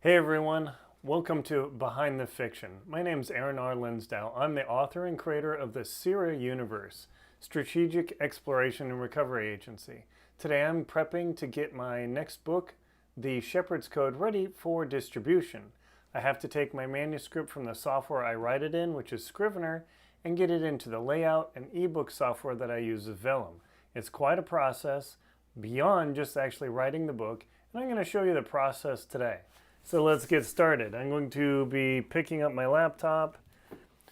Hey everyone, welcome to Behind the Fiction. My name is Aaron R. Linsdau. I'm the author and creator of the SERA Universe, Strategic Exploration and Recovery Agency. Today I'm prepping to get my next book, The Shepherd's Code, ready for distribution. I have to take my manuscript from the software I write it in, which is Scrivener, and get it into the layout and ebook software that I use, Vellum. It's quite a process beyond just actually writing the book, and I'm going to show you the process today. So let's get started. I'm going to be picking up my laptop,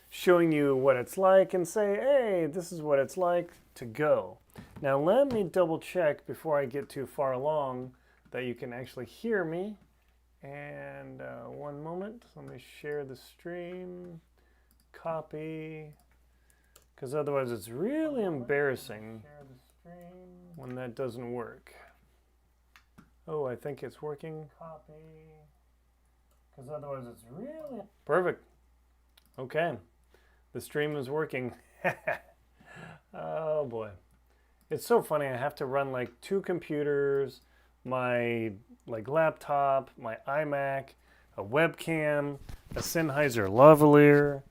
showing you what it's like, and say, hey, this is what it's like to go. Now let me double check before I get too far along that you can actually hear me. And one moment, let me share the stream, copy, because otherwise it's really embarrassing when that doesn't work. Oh, I think it's working. Copy. Because otherwise it's really... Perfect. Okay. The stream is working. Oh boy. It's so funny. I have to run like two computers, my laptop, my iMac, a webcam, a Sennheiser lavalier.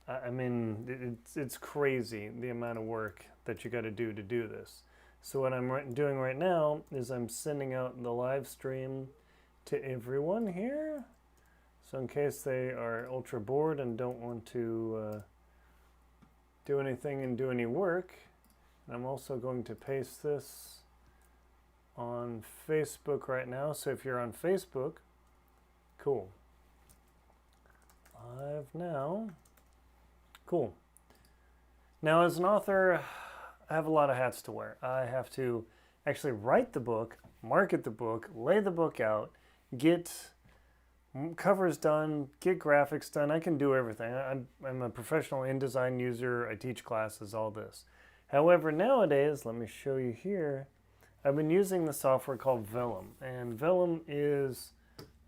I mean, it's crazy the amount of work that you got to do this. So what I'm doing right now is I'm sending out the live stream to everyone here. So in case they are ultra bored and don't want to do anything and do any work, I'm also going to paste this on Facebook right now. So if you're on Facebook, cool. Live now. Cool. Now as an author, I have a lot of hats to wear. I have to actually write the book, market the book, lay the book out, get covers done, get graphics done. I can do everything. I'm a professional InDesign user. I teach classes, all this. However, nowadays, let me show you here, I've been using the software called Vellum. And Vellum is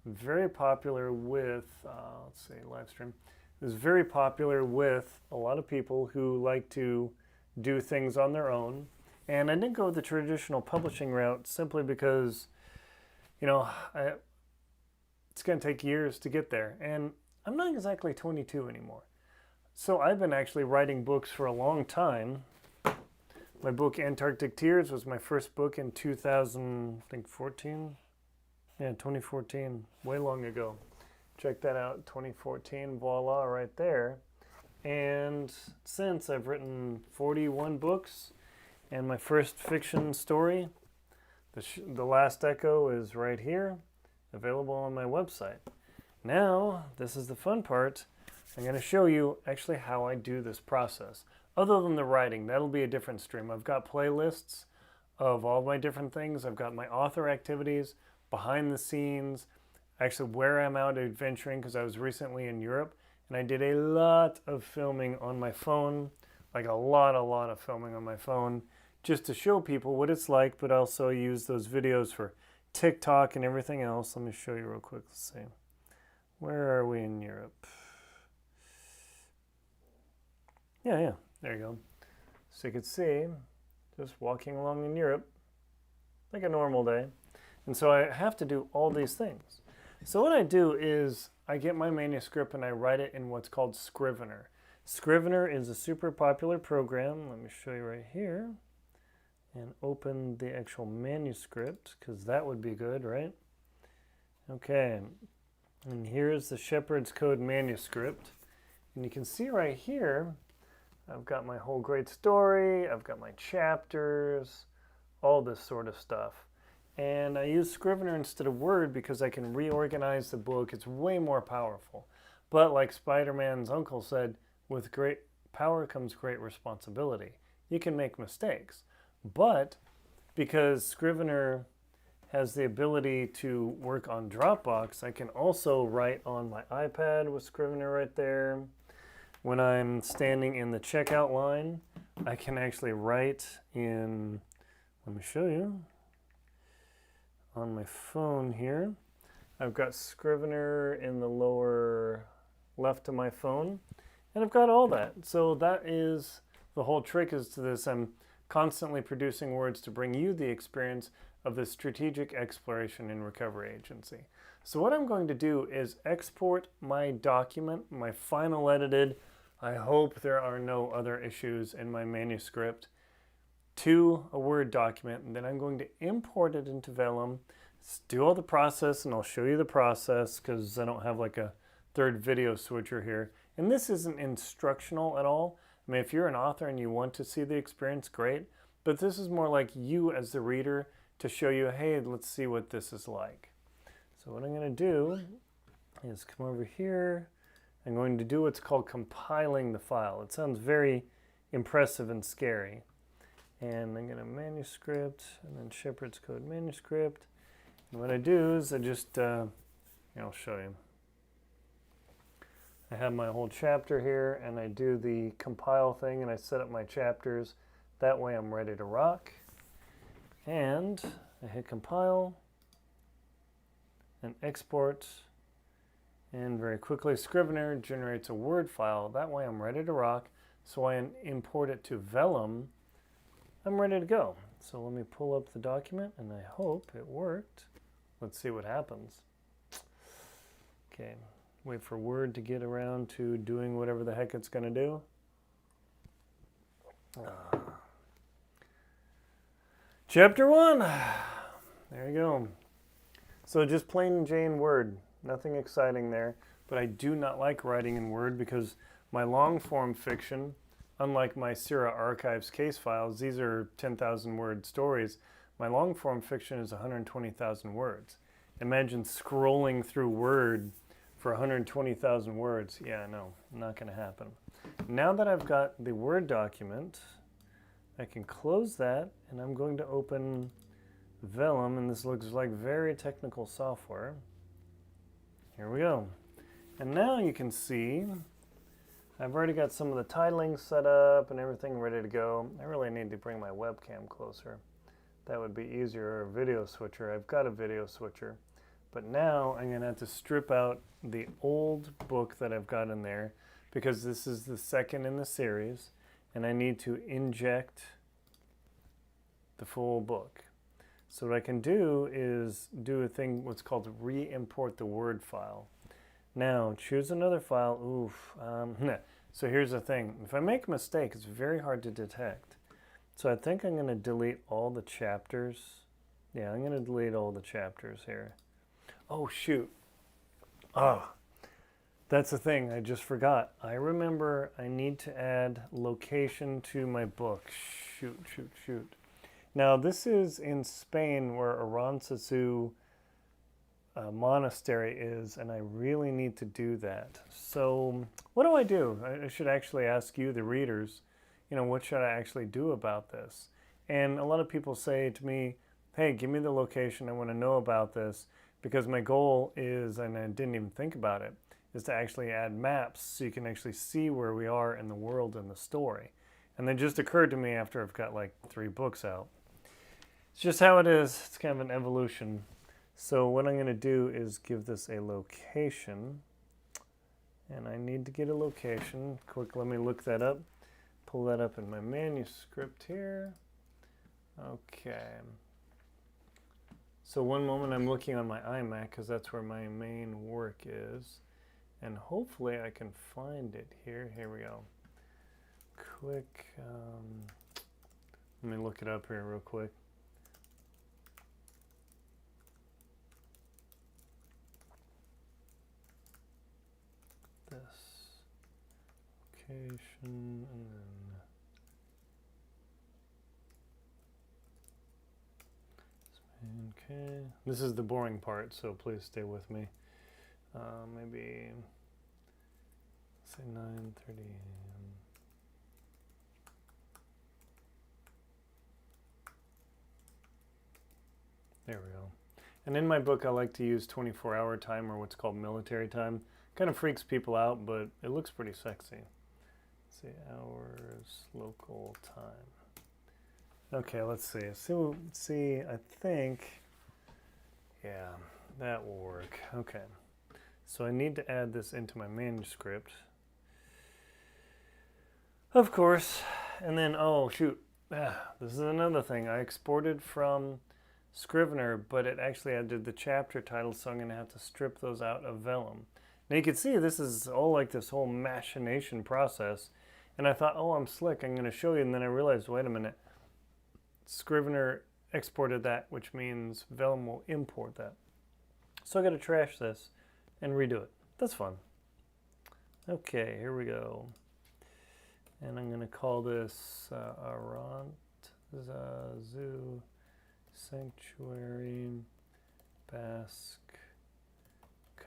very popular with, let's see, live stream, is very popular with a lot of people who like to do things on their own. And I didn't go the traditional publishing route simply because, you know, it's going to take years to get there. And I'm not exactly 22 anymore. So I've been actually writing books for a long time. My book, Antarctic Tears, was my first book in 2014. Yeah, 2014, way long ago. Check that out, 2014, voila, right there. And since I've written 41 books, and my first fiction story, The Last Echo, is right here, available on my website. Now, this is the fun part. I'm going to show you actually how I do this process. Other than the writing, that'll be a different stream. I've got playlists of all my different things. I've got my author activities, behind the scenes, actually where I'm out adventuring, because I was recently in Europe, and I did a lot of filming on my phone, like a lot of filming on my phone, just to show people what it's like, but also use those videos for TikTok and everything else. Let me show you real quick. Let's see. Where are we in Europe? Yeah, there you go. So you can see, just walking along in Europe, like a normal day. And so I have to do all these things. So what I do is I get my manuscript and I write it in what's called Scrivener. Scrivener is a super popular program. Let me show you right here. And open the actual manuscript, because that would be good, right? Okay, and here's the Shepherd's Code manuscript. And you can see right here, I've got my whole great story, I've got my chapters, all this sort of stuff. And I use Scrivener instead of Word because I can reorganize the book. It's way more powerful. But like Spider-Man's uncle said, with great power comes great responsibility. You can make mistakes. But because Scrivener has the ability to work on Dropbox, I can also write on my iPad with Scrivener right there. When I'm standing in the checkout line, I can actually write in, let me show you, on my phone here. I've got Scrivener in the lower left of my phone, and I've got all that. So that is the whole trick is to this. I'm constantly producing words to bring you the experience of the Strategic Exploration and Recovery Agency. So what I'm going to do is export my document, my final edited, I hope there are no other issues in my manuscript, to a Word document, and then I'm going to import it into Vellum, do all the process, and I'll show you the process because I don't have like a third video switcher here. And this isn't instructional at all. I mean, if you're an author and you want to see the experience, great. But this is more like you as the reader to show you, hey, let's see what this is like. So what I'm going to do is come over here. I'm going to do what's called compiling the file. It sounds very impressive and scary. And I'm going to manuscript, and then Shepherd's Code manuscript. And what I do is I just, I'll show you. I have my whole chapter here, and I do the compile thing, and I set up my chapters. That way I'm ready to rock. And I hit compile and export. And very quickly, Scrivener generates a Word file. That way I'm ready to rock. So I import it to Vellum. I'm ready to go. So let me pull up the document, and I hope it worked. Let's see what happens. Okay, wait for Word to get around to doing whatever the heck it's going to do. Chapter 1. There you go. So just plain Jane Word. Nothing exciting there. But I do not like writing in Word because my long form fiction, unlike my SERA archives case files, these are 10,000 word stories. My long form fiction is 120,000 words. Imagine scrolling through Word for 120,000 words. Yeah, no, not going to happen. Now that I've got the Word document, I can close that, and I'm going to open Vellum, and this looks like very technical software. Here we go. And now you can see I've already got some of the titling set up and everything ready to go. I really need to bring my webcam closer. That would be easier, or a video switcher. I've got a video switcher. But now I'm going to have to strip out the old book that I've got in there because this is the second in the series, and I need to inject the full book. So what I can do is do a thing, what's called re-import the Word file. Now, choose another file. So here's the thing. If I make a mistake, it's very hard to detect. So I think I'm going to delete all the chapters. Yeah, I'm going to delete all the chapters here. Oh, shoot. That's the thing. I just forgot. I remember I need to add location to my book. Shoot. Now, this is in Spain where Aranzazu monastery is, and I really need to do that. So what do? I should actually ask you, the readers, what should I actually do about this? And a lot of people say to me, hey, give me the location. I want to know about this, because my goal is, and I didn't even think about it, is to actually add maps so you can actually see where we are in the world and the story. And that just occurred to me after I've got like 3 books out. It's just how it is. It's kind of an evolution. So what I'm going to do is give this a location. And I need to get a location. Quick, let me look that up. Pull that up in my manuscript here. Okay. So one moment, I'm looking on my iMac because that's where my main work is. And hopefully I can find it here. Here we go. Quick. Let me look it up here real quick. This location, and then okay. This is the boring part, so please stay with me. Maybe say 9:30 a.m. There we go. And in my book, I like to use 24-hour time, or what's called military time. Kind of freaks people out, but it looks pretty sexy. Let's see, hours, local time. Okay, let's see. See, I think, yeah, that will work. Okay, so I need to add this into my manuscript, of course. And then, oh shoot, this is another thing. I exported from Scrivener, but it actually added the chapter titles, so I'm going to have to strip those out of Vellum. Now you can see this is all like this whole machination process, and I thought, oh, I'm slick, I'm going to show you, and then I realized, wait a minute, Scrivener exported that, which means Vellum will import that. So I got to trash this and redo it. That's fun. Okay, here we go. And I'm going to call this Arant Zazu Sanctuary Basque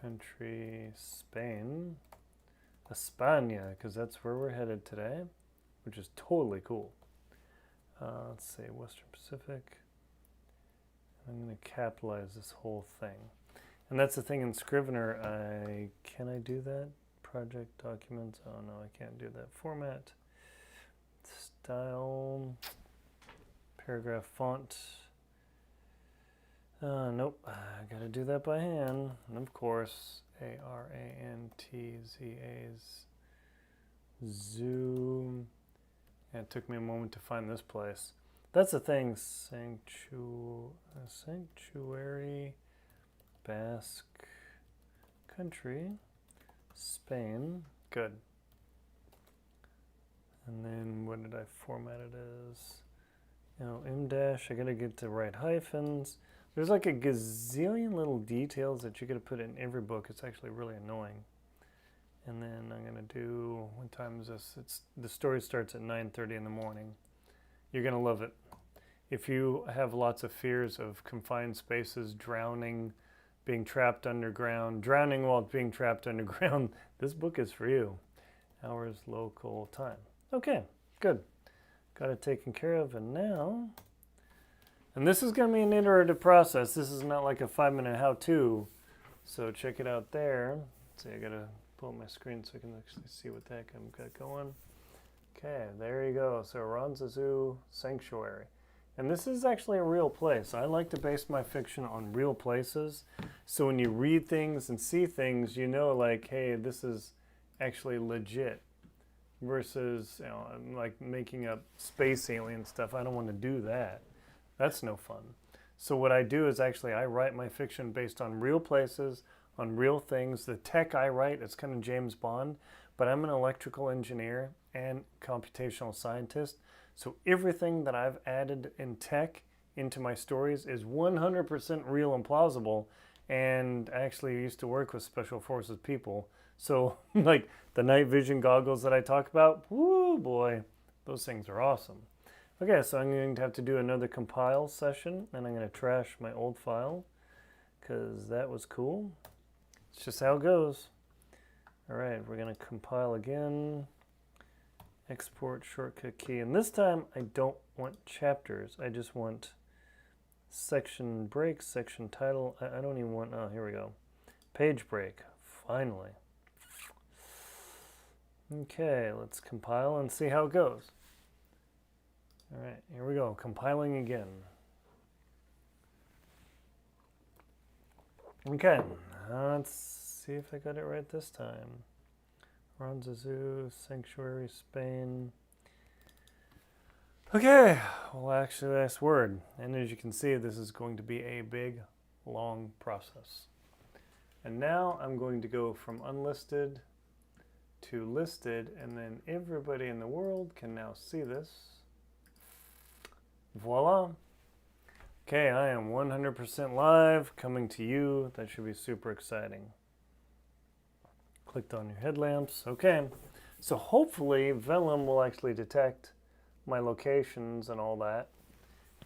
Country Spain. España, because that's where we're headed today, which is totally cool. Let's say Western Pacific. I'm going to capitalize this whole thing. And that's the thing in Scrivener, can I do that? Project documents, oh no, I can't do that. Format, style, paragraph font. Nope, I gotta do that by hand. And of course, ARANTZA's zoom. Yeah, it took me a moment to find this place. That's the thing, Sanctuary Basque Country, Spain. Good. And then what did I format it as? M dash, I gotta get to right hyphens. There's like a gazillion little details that you gotta put in every book. It's actually really annoying. And then I'm gonna do, what time is this? The story starts at 9:30 in the morning. You're gonna love it. If you have lots of fears of confined spaces, drowning, being trapped underground, drowning while being trapped underground, this book is for you. Hours, local time. Okay, good. Got it taken care of, and now, and this is going to be an iterative process. This is not like a 5-minute how-to, so check it out there. Let's see, I got to pull up my screen so I can actually see what the heck I've got going. Okay, there you go. So Aranzazu Sanctuary. And this is actually a real place. I like to base my fiction on real places. So when you read things and see things, you know, like, hey, this is actually legit. Versus, like making up space alien stuff. I don't want to do that. That's no fun. So what I do is actually I write my fiction based on real places, on real things. The tech I write, it's kind of James Bond, but I'm an electrical engineer and computational scientist. So everything that I've added in tech into my stories is 100% real and plausible. And I actually used to work with Special Forces people. So like the night vision goggles that I talk about, whoo boy, those things are awesome. Okay, so I'm going to have to do another compile session, and I'm going to trash my old file because that was cool. It's just how it goes. All right, we're going to compile again. Export shortcut key, and this time I don't want chapters. I just want section break, section title. I don't even want, oh, here we go. Page break, finally. Okay, let's compile and see how it goes. All right, here we go, compiling again. Okay, let's see if I got it right this time. Aranzazu, Sanctuary, Spain. Okay, well actually last word. And as you can see, this is going to be a big, long process. And now I'm going to go from unlisted to listed, and then everybody in the world can now see this. Voila. Okay, I am 100% live, coming to you. That should be super exciting. Clicked on your headlamps. Okay, so hopefully Vellum will actually detect my locations and all that.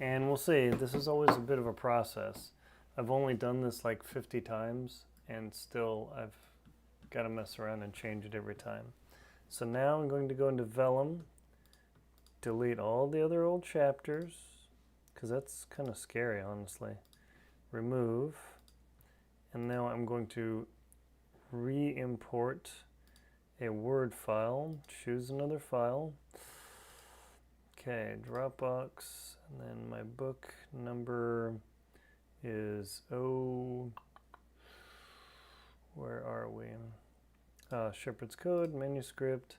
And we'll see. This is always a bit of a process. I've only done this like 50 times, and still I've got to mess around and change it every time. So now I'm going to go into Vellum, delete all the other old chapters, because that's kind of scary, honestly. Remove. And now I'm going to re-import a Word file. Choose another file. Okay, Dropbox, and then my book number is where are we? Shepherd's Code, manuscript.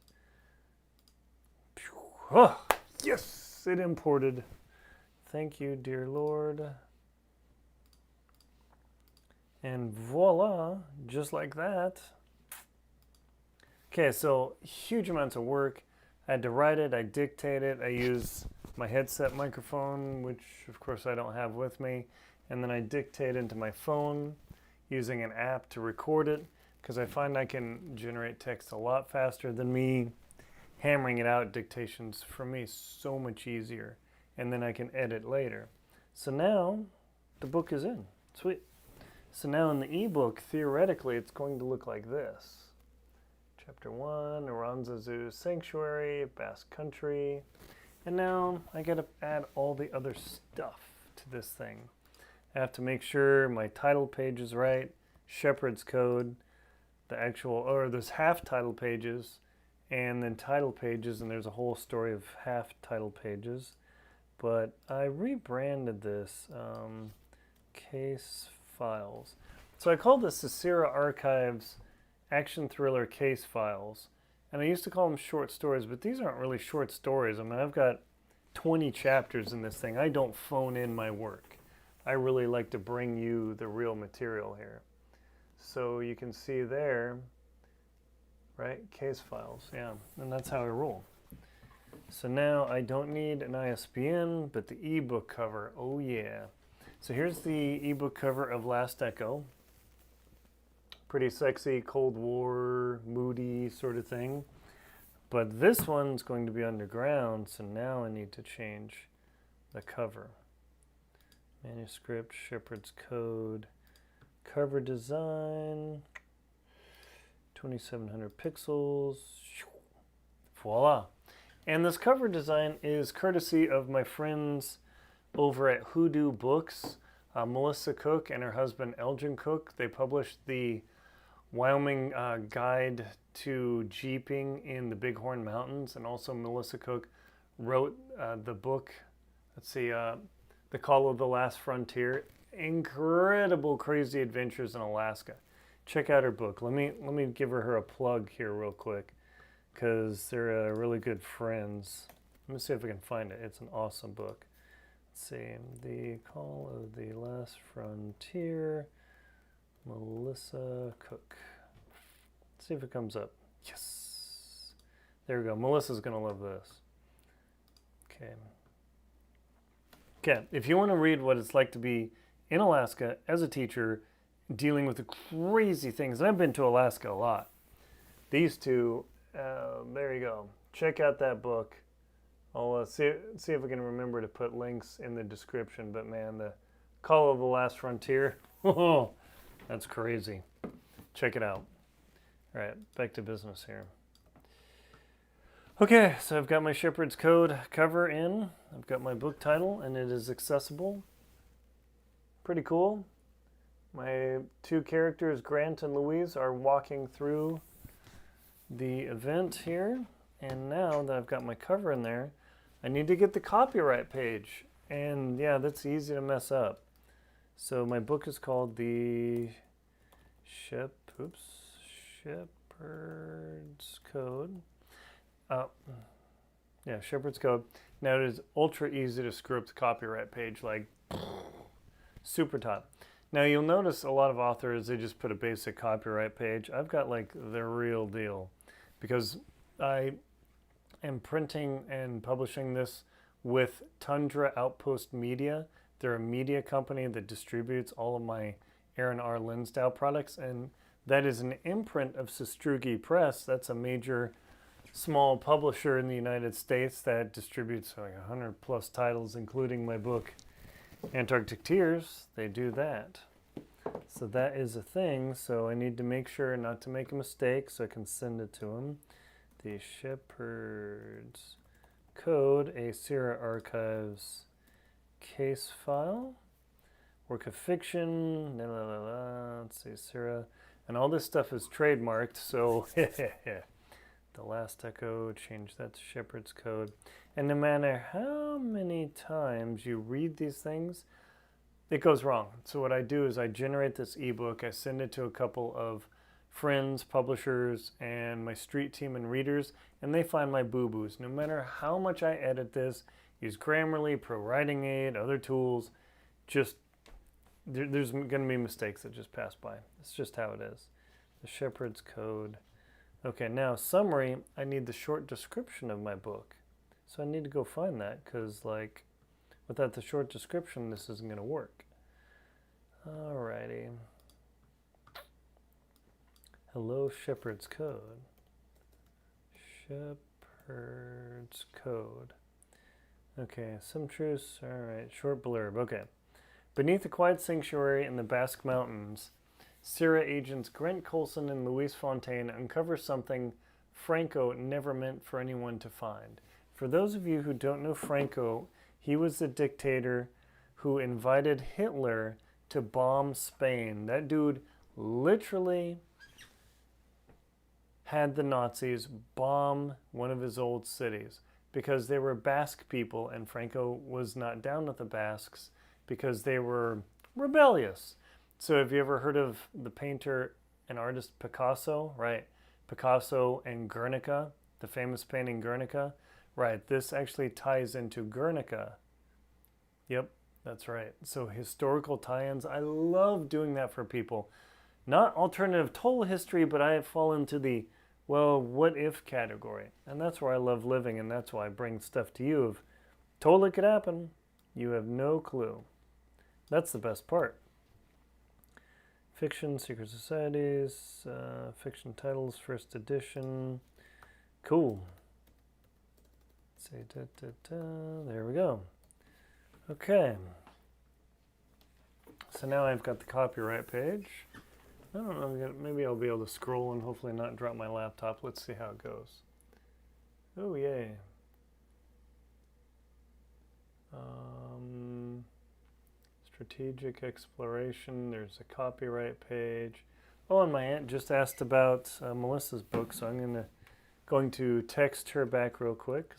Oh, yes, it imported. Thank you, dear Lord. And voila, just like that. Okay, so huge amounts of work. I had to write it, I dictate it, I use my headset microphone, which of course I don't have with me, and then I dictate into my phone using an app to record it, because I find I can generate text a lot faster than me hammering it out. Dictation's for me so much easier, and then I can edit later. So now the book is in. Sweet. So now in the ebook, theoretically, it's going to look like this. Chapter 1, Aranza Zoo Sanctuary, Basque Country. And now I got to add all the other stuff to this thing. I have to make sure my title page is right, Shepherd's Code, the actual, or there's half title pages, and then title pages, and there's a whole story of half title pages. But I rebranded this case files. So I called this the SERA Archives Action Thriller Case Files. And I used to call them short stories, but these aren't really short stories. I mean, I've got 20 chapters in this thing. I don't phone in my work. I really like to bring you the real material here. So you can see there, right, case files, yeah, and that's how I roll. So now I don't need an ISBN, but the ebook cover, oh yeah. So here's the ebook cover of Last Echo. Pretty sexy, Cold War, moody sort of thing. But this one's going to be underground, so now I need to change the cover. Manuscript, Shepherd's Code, cover design, 2700 pixels. Voila. And this cover design is courtesy of my friends over at Hoodoo Books, Melissa Cook and her husband Elgin Cook. They published the Wyoming Guide to Jeeping in the Bighorn Mountains, and also Melissa Cook wrote the book, let's see, The Call of the Last Frontier. Incredible crazy adventures in Alaska. Check out her book. Let me give her a plug here real quick, because they're really good friends. Let me see if I can find it. It's an awesome book. Let's see, The Call of the Last Frontier, Melissa Cook. Let's see if it comes up. Yes. There we go. Melissa's going to love this. Okay. Okay, if you want to read what it's like to be in Alaska as a teacher, dealing with the crazy things, and I've been to Alaska a lot. These two, there you go. Check out that book. I'll see if I can remember to put links in the description, but man, The Call of the Last Frontier, oh, that's crazy. Check it out. All right, back to business here. Okay, so I've got my Shepherd's Code cover in. I've got my book title, and it is accessible. Pretty cool. My two characters, Grant and Louise, are walking through the event here. And now that I've got my cover in there, I need to get the copyright page. And yeah, that's easy to mess up. So my book is called The Shepherd's Code. Yeah, Shepherd's Code. Now it is ultra easy to screw up the copyright page, like super top. Now you'll notice a lot of authors, they just put a basic copyright page. I've got like the real deal, because I am printing and publishing this with Tundra Outpost Media. They're a media company that distributes all of my Aaron R. Linsdau products, and that is an imprint of Sestrugi Press. That's a major small publisher in the United States that distributes like 100 plus titles, including my book Antarctic Tears. They do that. So that is a thing. So I need to make sure not to make a mistake so I can send it to them. The Shepherd's Code, a SERA Archives case file. Work of fiction. Let's see, SERA. And all this stuff is trademarked, so The Last Echo, change that to Shepherd's Code. And no matter how many times you read these things, it goes wrong. So what I do is I generate this ebook, I send it to a couple of friends, publishers, and my street team and readers, and they find my boo-boos. No matter how much I edit this, use Grammarly, Pro Writing Aid, other tools, just there's going to be mistakes that just pass by. It's just how it is. The Shepherd's Code. Okay, now summary. I need the short description of my book. So I need to go find that because, like, without the short description, this isn't going to work. Alrighty. Hello, Shepherd's Code. Shepherd's Code. Okay, some truths. Alright, short blurb. Okay. Beneath the quiet sanctuary in the Basque Mountains, SERA agents Grant Coulson and Louise Fontaine uncover something Franco never meant for anyone to find. For those of you who don't know Franco, he was the dictator who invited Hitler to bomb Spain. That dude literally had the Nazis bomb one of his old cities because they were Basque people, and Franco was not down with the Basques because they were rebellious. So have you ever heard of the painter and artist Picasso? Right. Picasso and Guernica, the famous painting Guernica. Right. This actually ties into Guernica. Yep, that's right. So historical tie-ins. I love doing that for people. Not alternative total history, but I fall into the, well, what if category. And that's where I love living, and that's why I bring stuff to you of totally could happen. You have no clue. That's the best part. Fiction, Secret Societies, fiction titles, first edition. Cool. Say there we go. Okay. So now I've got the copyright page. I don't know, maybe I'll be able to scroll and hopefully not drop my laptop. Let's see how it goes. Oh, yay. Strategic exploration. There's a copyright page. Oh, and my aunt just asked about Melissa's book, so I'm going to text her back real quick.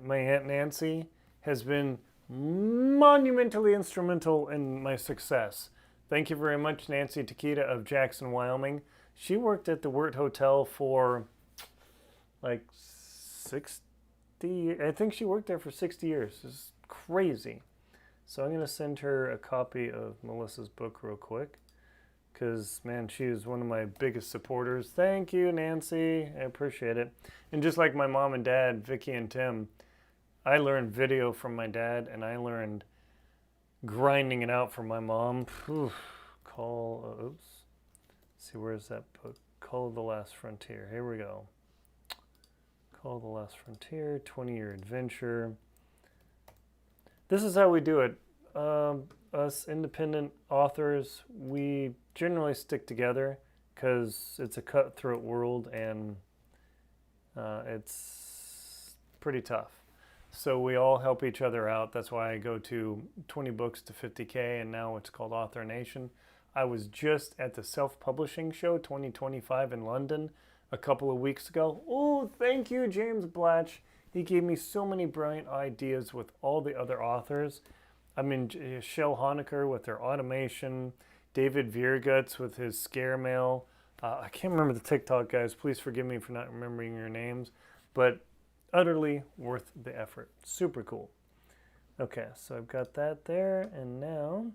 My Aunt Nancy has been monumentally instrumental in my success. Thank you very much, Nancy Takita of Jackson, Wyoming. She worked at the Wirt Hotel for like 60, I think she worked there for 60 years. It's crazy. So I'm going to send her a copy of Melissa's book real quick because, man, she is one of my biggest supporters. Thank you, Nancy. I appreciate it. And just like my mom and dad, Vicky and Tim, I learned video from my dad, and I learned grinding it out from my mom. Oops. Let's see, where's that book? Call of the Last Frontier. Here we go. Call of the Last Frontier, 20-year adventure. This is how we do it. Us independent authors, we generally stick together because it's a cutthroat world and it's pretty tough. So we all help each other out. That's why I go to 20 books to 50K, and now it's called Author Nation. I was just at the Self-Publishing Show 2025 in London a couple of weeks ago. Oh, thank you, James Blatch. He gave me so many brilliant ideas with all the other authors. I mean, Shel Honecker with their automation, David Viergutz with his scare mail. I can't remember the TikTok guys. Please forgive me for not remembering your names, but utterly worth the effort. Super cool. Okay, so I've got that there, and now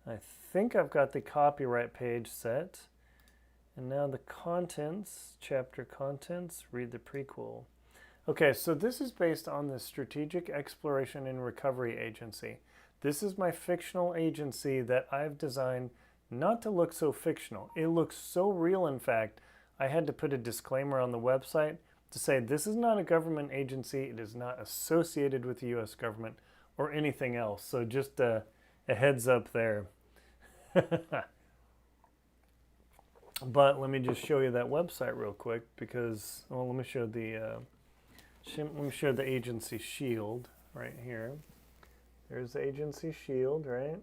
I think I've got the copyright page set. And now the contents, chapter contents, read the prequel. Okay, so this is based on the Strategic Exploration and Recovery Agency. This is my fictional agency that I've designed not to look so fictional. It looks so real, in fact. I had to put a disclaimer on the website to say this is not a government agency. It is not associated with the U.S. government or anything else. So just a heads up there. But let me just show you that website real quick because, well, let me show the agency shield right here. There's the agency shield, right?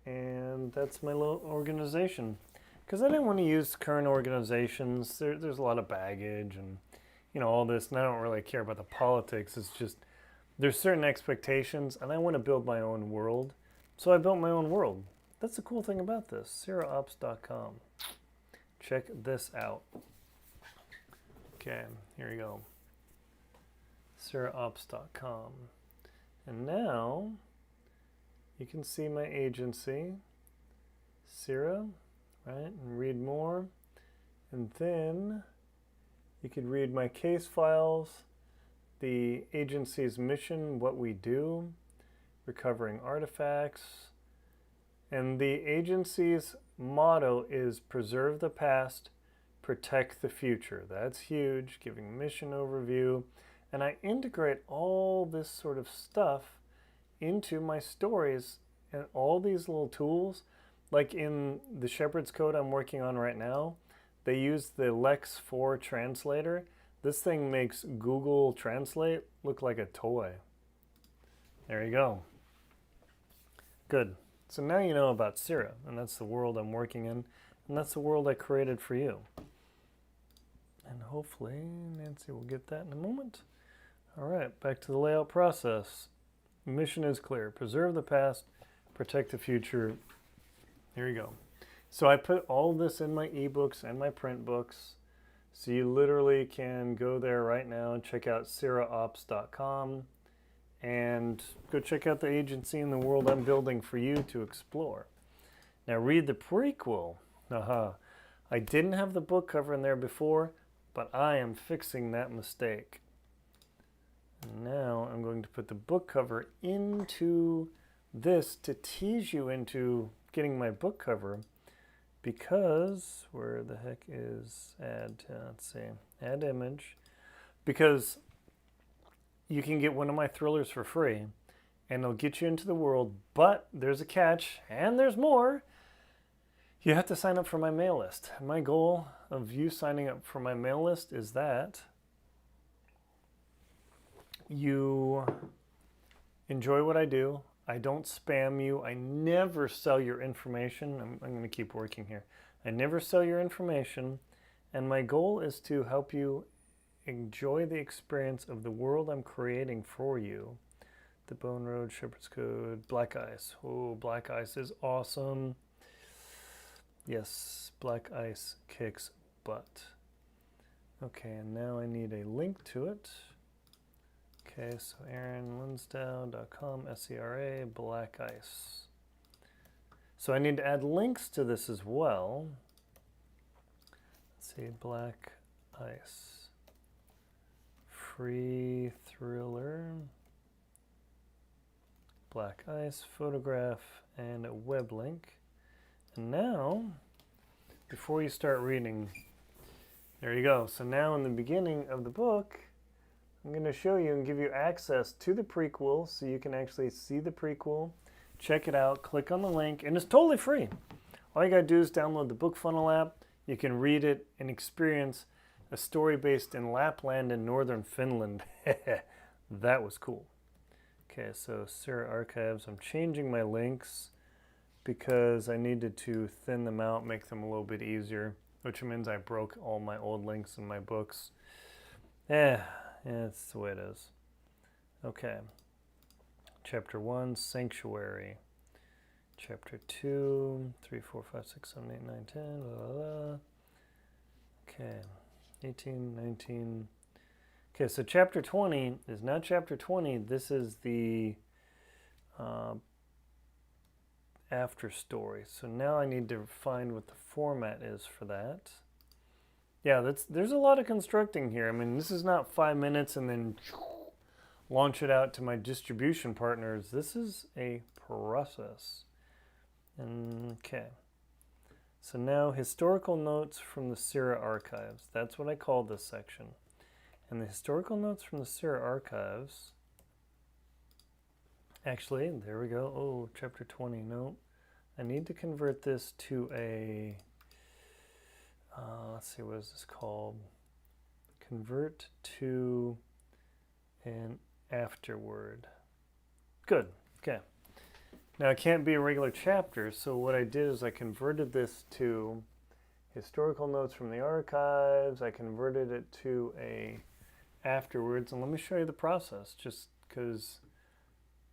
And that's my little organization. Because I didn't want to use current organizations. There's a lot of baggage and, you know, all this. And I don't really care about the politics. It's just there's certain expectations, and I want to build my own world. So I built my own world. That's the cool thing about this. SERAOps.com. Check this out. Okay, here we go. SERAOps.com. And now you can see my agency, SERA, right? And read more. And then you could read my case files, the agency's mission, what we do, recovering artifacts. And the agency's motto is preserve the past, protect the future. That's huge, giving mission overview. And I integrate all this sort of stuff into my stories and all these little tools. Like in the Shepherd's Code I'm working on right now, they use the Lex 4 translator. This thing makes Google Translate look like a toy. There you go. Good. So now you know about SERA, and that's the world I'm working in, and that's the world I created for you. And hopefully Nancy will get that in a moment. All right, back to the layout process. Mission is clear. Preserve the past, protect the future. Here you go. So I put all this in my ebooks and my print books. So you literally can go there right now and check out seraops.com and go check out the agency and the world I'm building for you to explore. Now read the prequel. I didn't have the book cover in there before, but I am fixing that mistake. Now I'm going to put the book cover into this to tease you into getting my book cover, because where the heck is let's see, add image, because you can get one of my thrillers for free and it'll get you into the world, but there's a catch and there's more. You have to sign up for my mail list. My goal of you signing up for my mail list is that you enjoy what I do. I don't spam you. I never sell your information. I'm going to keep working here. I never sell your information. And my goal is to help you enjoy the experience of the world I'm creating for you. The Bone Road, Shepherd's Code, Black Ice. Oh, Black Ice is awesome. Yes, Black Ice kicks butt. Okay, and now I need a link to it. Okay, so aaronlinsdau.com, SERA, Black Ice. So I need to add links to this as well. Let's see, Black Ice. Free thriller. Black Ice, photograph, and a web link. And now, before you start reading, there you go. So now in the beginning of the book, I'm going to show you and give you access to the prequel so you can actually see the prequel, check it out, click on the link, and it's totally free. All you got to do is download the Book Funnel app. You can read it and experience a story based in Lapland and northern Finland. That was cool. Okay, so SERA Archives. I'm changing my links because I needed to thin them out, make them a little bit easier, which means I broke all my old links in my books. Yeah, it's the way it is. Okay. Chapter 1, Sanctuary. Chapter 2, 3, 4, 5, 6, 7, 8, 9, 10, blah, blah, blah. Okay, 18, 19. Okay, so chapter 20 is not chapter 20. This is the after story. So now I need to find what the format is for that. Yeah, there's a lot of constructing here. I mean, this is not 5 minutes and then launch it out to my distribution partners. This is a process. Okay. So now historical notes from the SERA archives. That's what I call this section. And the historical notes from the SERA archives. Actually, there we go. Oh, chapter 20. No, I need to convert this to a, let's see, what is this called? Convert to an afterword. Good. Okay. Now it can't be a regular chapter, so what I did is I converted this to historical notes from the archives. I converted it to a afterwards, and let me show you the process, just because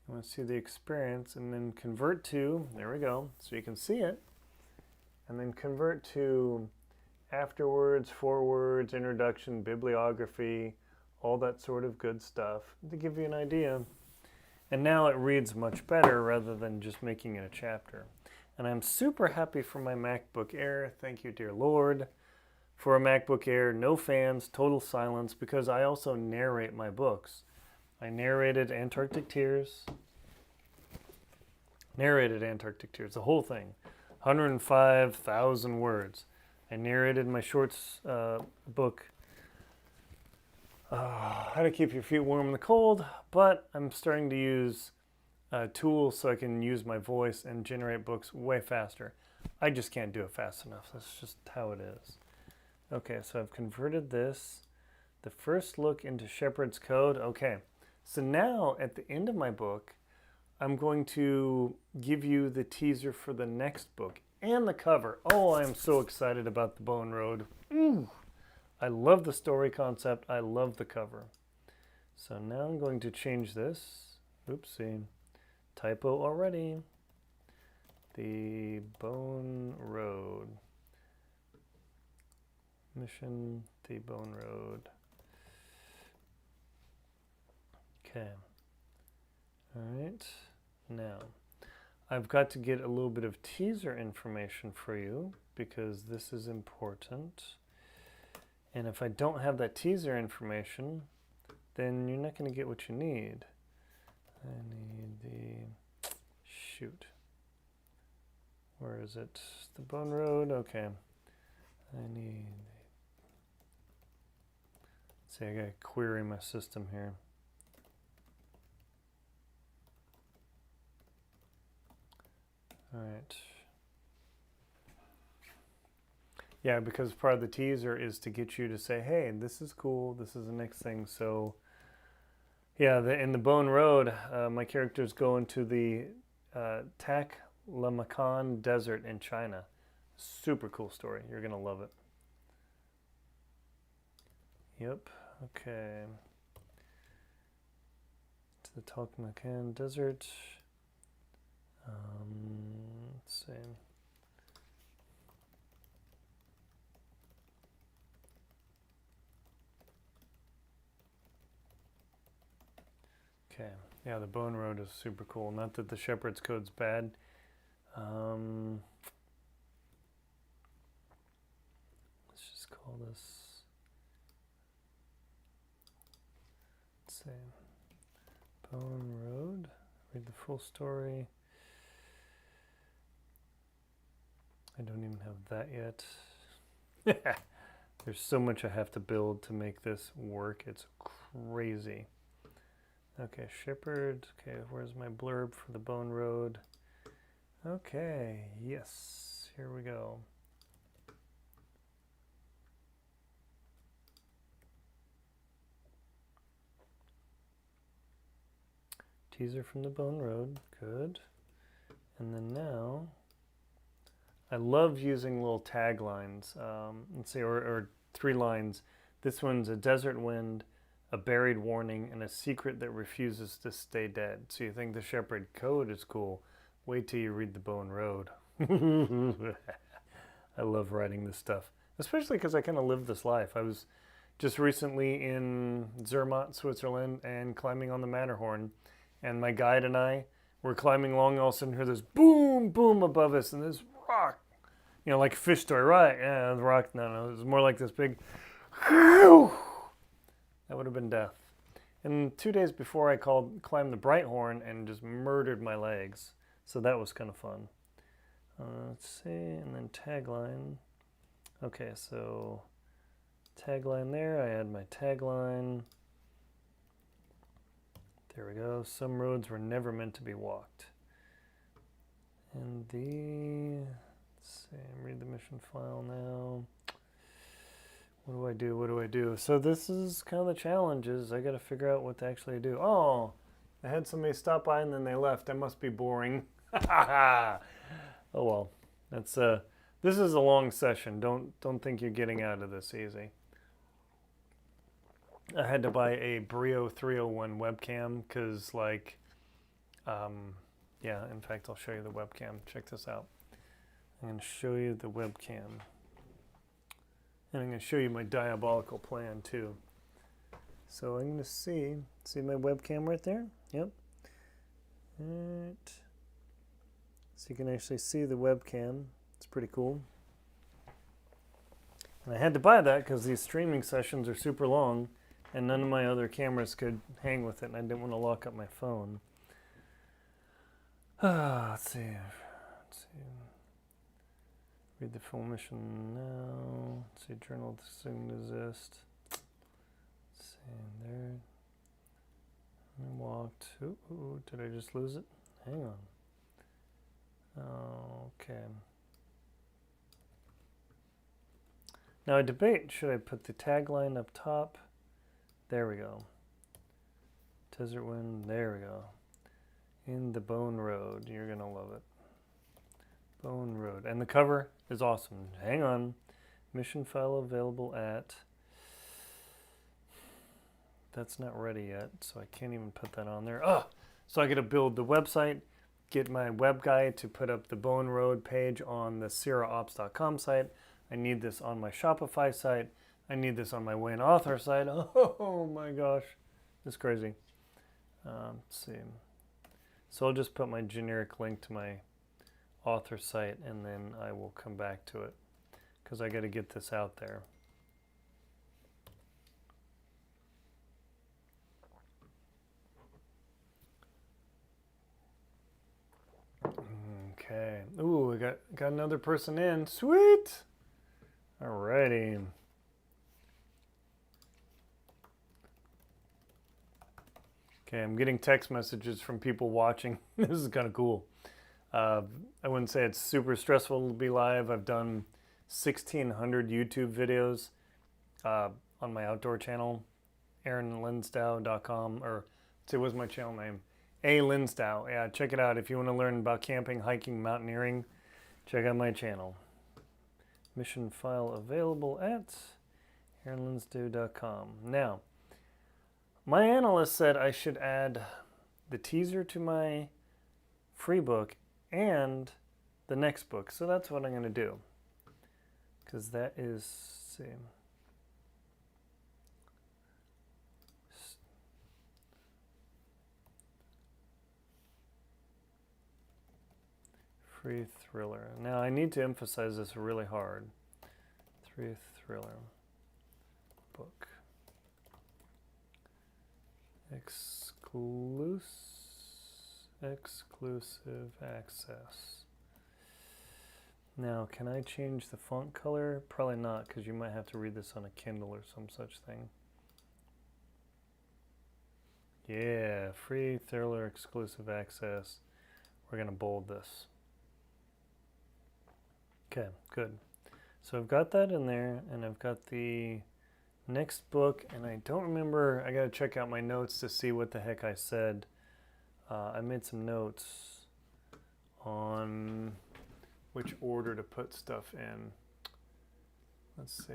I want to see the experience, and then convert to, there we go, so you can see it, and then convert to afterwards, forewords, introduction, bibliography, all that sort of good stuff to give you an idea. And now it reads much better rather than just making it a chapter. And I'm super happy for my MacBook Air. Thank you, dear Lord. For a MacBook Air, no fans, total silence, because I also narrate my books. I narrated Antarctic Tears. The whole thing. 105,000 words. I narrated my shorts book, How to Keep Your Feet Warm in the Cold, but I'm starting to use tools so I can use my voice and generate books way faster. I just can't do it fast enough. That's just how it is. Okay, so I've converted this. The first look into Shepherd's Code. Okay, so now at the end of my book, I'm going to give you the teaser for the next book and the cover. Oh, I'm so excited about The Bone Road. Ooh, I love the story concept. I love the cover. So now I'm going to change this. Oopsie. Typo already. The Bone Road. Mission, The Bone Road. Okay. All right. Now, I've got to get a little bit of teaser information for you because this is important. And if I don't have that teaser information, then you're not going to get what you need. I need the... Shoot. Where is it? The Bone Road? Okay. I need... See, I got to query my system here. All right. Yeah, because part of the teaser is to get you to say, hey, this is cool, this is the next thing. So, yeah, in the Bone Road, my characters go into the Taklamakan Desert in China. Super cool story. You're going to love it. Yep. Okay. To the Taklamakan Desert. Let's see. Okay. Yeah, the Bone Road is super cool. Not that the Shepherd's Code's bad. Let's just call this... Let's see. Bone Road. Read the full story. I don't even have that yet. There's so much I have to build to make this work. It's crazy. Okay, Shepherd. Okay, where's my blurb for the Bone Road? Okay, yes, here we go. Teaser from the Bone Road, good. And then now, I love using little taglines. Let's see, or 3 lines. This one's a desert wind, a buried warning, and a secret that refuses to stay dead. So you think the Shepherd Code is cool. Wait till you read the Bone Road. I love writing this stuff, especially because I kind of live this life. I was just recently in Zermatt, Switzerland, and climbing on the Matterhorn. And my guide and I were climbing along, all of a sudden hear this boom, boom above us, and this rock, you know, like a fish story, right? Yeah, the rock, no, it was more like this big, that would have been death. And 2 days before I climbed the Brighthorn and just murdered my legs. So that was kind of fun. Let's see, and then tagline. Okay, so tagline there, I had my tagline. There we go. Some roads were never meant to be walked. And let's see, read the mission file now. What do I do? What do I do? So this is kind of the challenge is I got to figure out what to actually do. Oh, I had somebody stop by and then they left. That must be boring. Oh well, that's this is a long session. Don't think you're getting out of this easy. I had to buy a Brio 301 webcam because, like, yeah, in fact, I'll show you the webcam. Check this out. I'm going to show you the webcam. And I'm going to show you my diabolical plan, too. So I'm going to see my webcam right there? Yep. Alright. So you can actually see the webcam. It's pretty cool. And I had to buy that because these streaming sessions are super long and none of my other cameras could hang with it, and I didn't want to lock up my phone. Let's see. Read the full mission now. Let's see, journal doesn't exist. Let's see, there. I walked. Ooh, did I just lose it? Hang on. Okay. Now I debate, should I put the tagline up top? There we go. Desert Wind, there we go. In the Bone Road, you're gonna love it. Bone Road, and the cover is awesome. Hang on. Mission file available at... That's not ready yet, so I can't even put that on there. Oh, so I got to build the website, get my web guy to put up the Bone Road page on the SERAOps.com site. I need this on my Shopify site. I need this on my Wayne Author site. Oh my gosh, it's crazy. Let's see. So I'll just put my generic link to my author site, and then I will come back to it because I got to get this out there. Okay. Ooh, we got another person in. Sweet. Alrighty. Okay, I'm getting text messages from people watching. This is kind of cool. I wouldn't say it's super stressful to be live. I've done 1,600 YouTube videos on my outdoor channel, aaronlinsdau.com, or it was my channel name, A. Linsdau. Yeah, check it out. If you want to learn about camping, hiking, mountaineering, check out my channel. Mission file available at aaronlinsdau.com. Now, my analyst said I should add the teaser to my free book and the next book. So that's what I'm going to do. Because that is, see, free thriller. Now I need to emphasize this really hard. Free thriller book. Exclusive access. Now, can I change the font color? Probably not, because you might have to read this on a Kindle or some such thing. Yeah, free thriller exclusive access. We're going to bold this. Okay, good. So I've got that in there, and I've got the next book, and I don't remember. I got to check out my notes to see what the heck I said. I made some notes on which order to put stuff in. Let's see.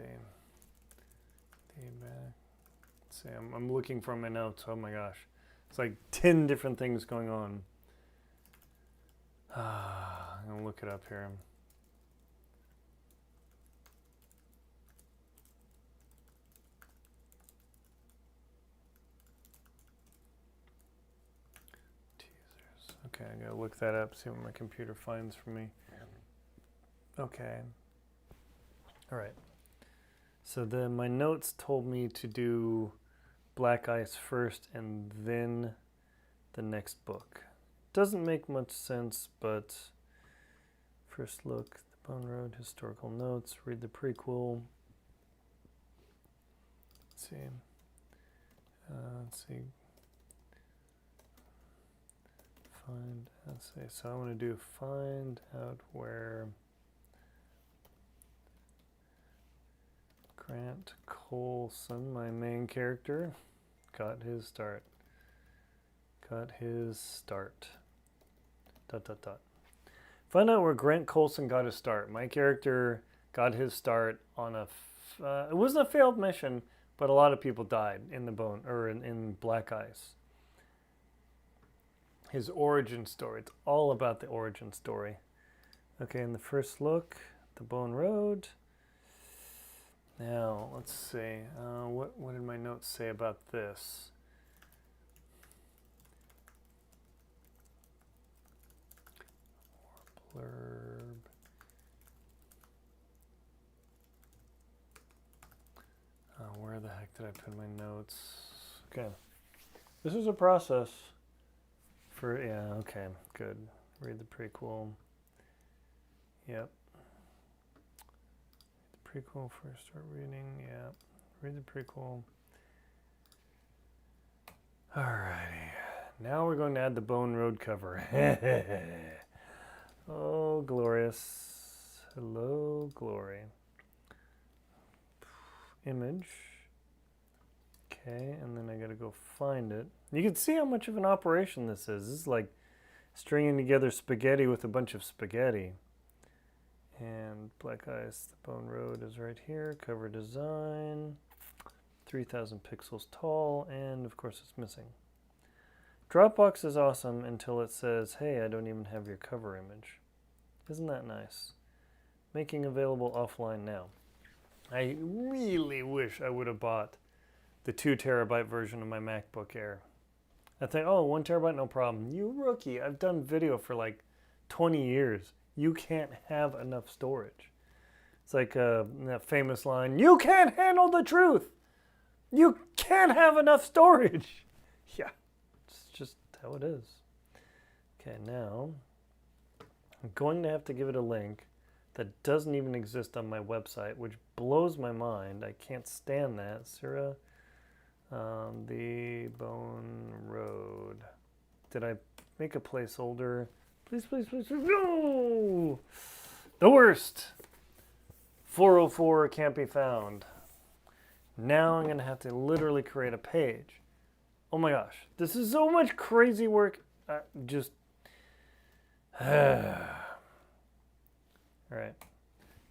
Let's see. I'm looking for my notes. Oh my gosh. It's like 10 different things going on. I'm going to look it up here. Okay, I gotta look that up, see what my computer finds for me. Okay. All right. So then my notes told me to do Black Ice first and then the next book. Doesn't make much sense, but first look, The Bone Road, historical notes, read the prequel. Let's see. Let's see. Find essay. So I want to do find out where Grant Colson, my main character, got his start. Got his start. ... Find out where Grant Colson got his start. My character got his start on a it wasn't a failed mission, but a lot of people died in the bone or in Black Ice. His origin story. It's all about the origin story. Okay, in the first look, The Bone Road. Now, let's see. What did my notes say about this? blurb. Where the heck did I put my notes? Okay. This is a process for, yeah, okay, good. Read the prequel. Yep. The prequel first, start reading, yeah. Read the prequel. Alrighty. Now we're going to add the Bone Road cover. Oh, glorious. Hello, glory. Image. Okay, and then I gotta go find it. You can see how much of an operation this is. This is like stringing together spaghetti with a bunch of spaghetti. And Black Ice, the Bone Road is right here. Cover design. 3,000 pixels tall, and of course it's missing. Dropbox is awesome until it says, hey, I don't even have your cover image. Isn't that nice? Making available offline now. I really wish I would have bought the 2 terabyte version of my MacBook Air. I think, oh, 1 terabyte, no problem. You rookie, I've done video for like 20 years. You can't have enough storage. It's like that famous line, you can't handle the truth. You can't have enough storage. Yeah, it's just how it is. Okay, now I'm going to have to give it a link that doesn't even exist on my website, which blows my mind. I can't stand that. SERA, the Bone Road. Did I make a placeholder? Please, please, please, please. No! The worst. 404 can't be found. Now I'm going to have to literally create a page. Oh my gosh. This is so much crazy work. Just... Alright.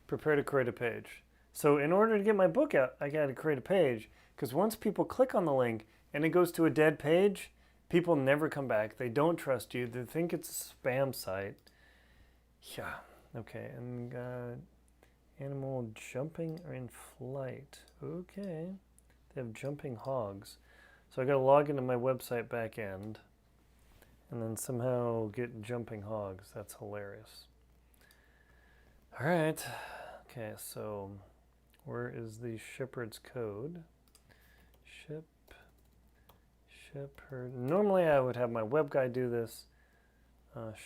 Prepare to create a page. So in order to get my book out, I got to create a page. Because once people click on the link and it goes to a dead page, people never come back. They don't trust you. They think it's a spam site. Yeah. Okay. And animal jumping or in flight. Okay. They have jumping hogs. So I got to log into my website back end and then somehow get jumping hogs. That's hilarious. All right. Okay, so where is the shepherd's code? Shepherd. Normally I would have my web guy do this.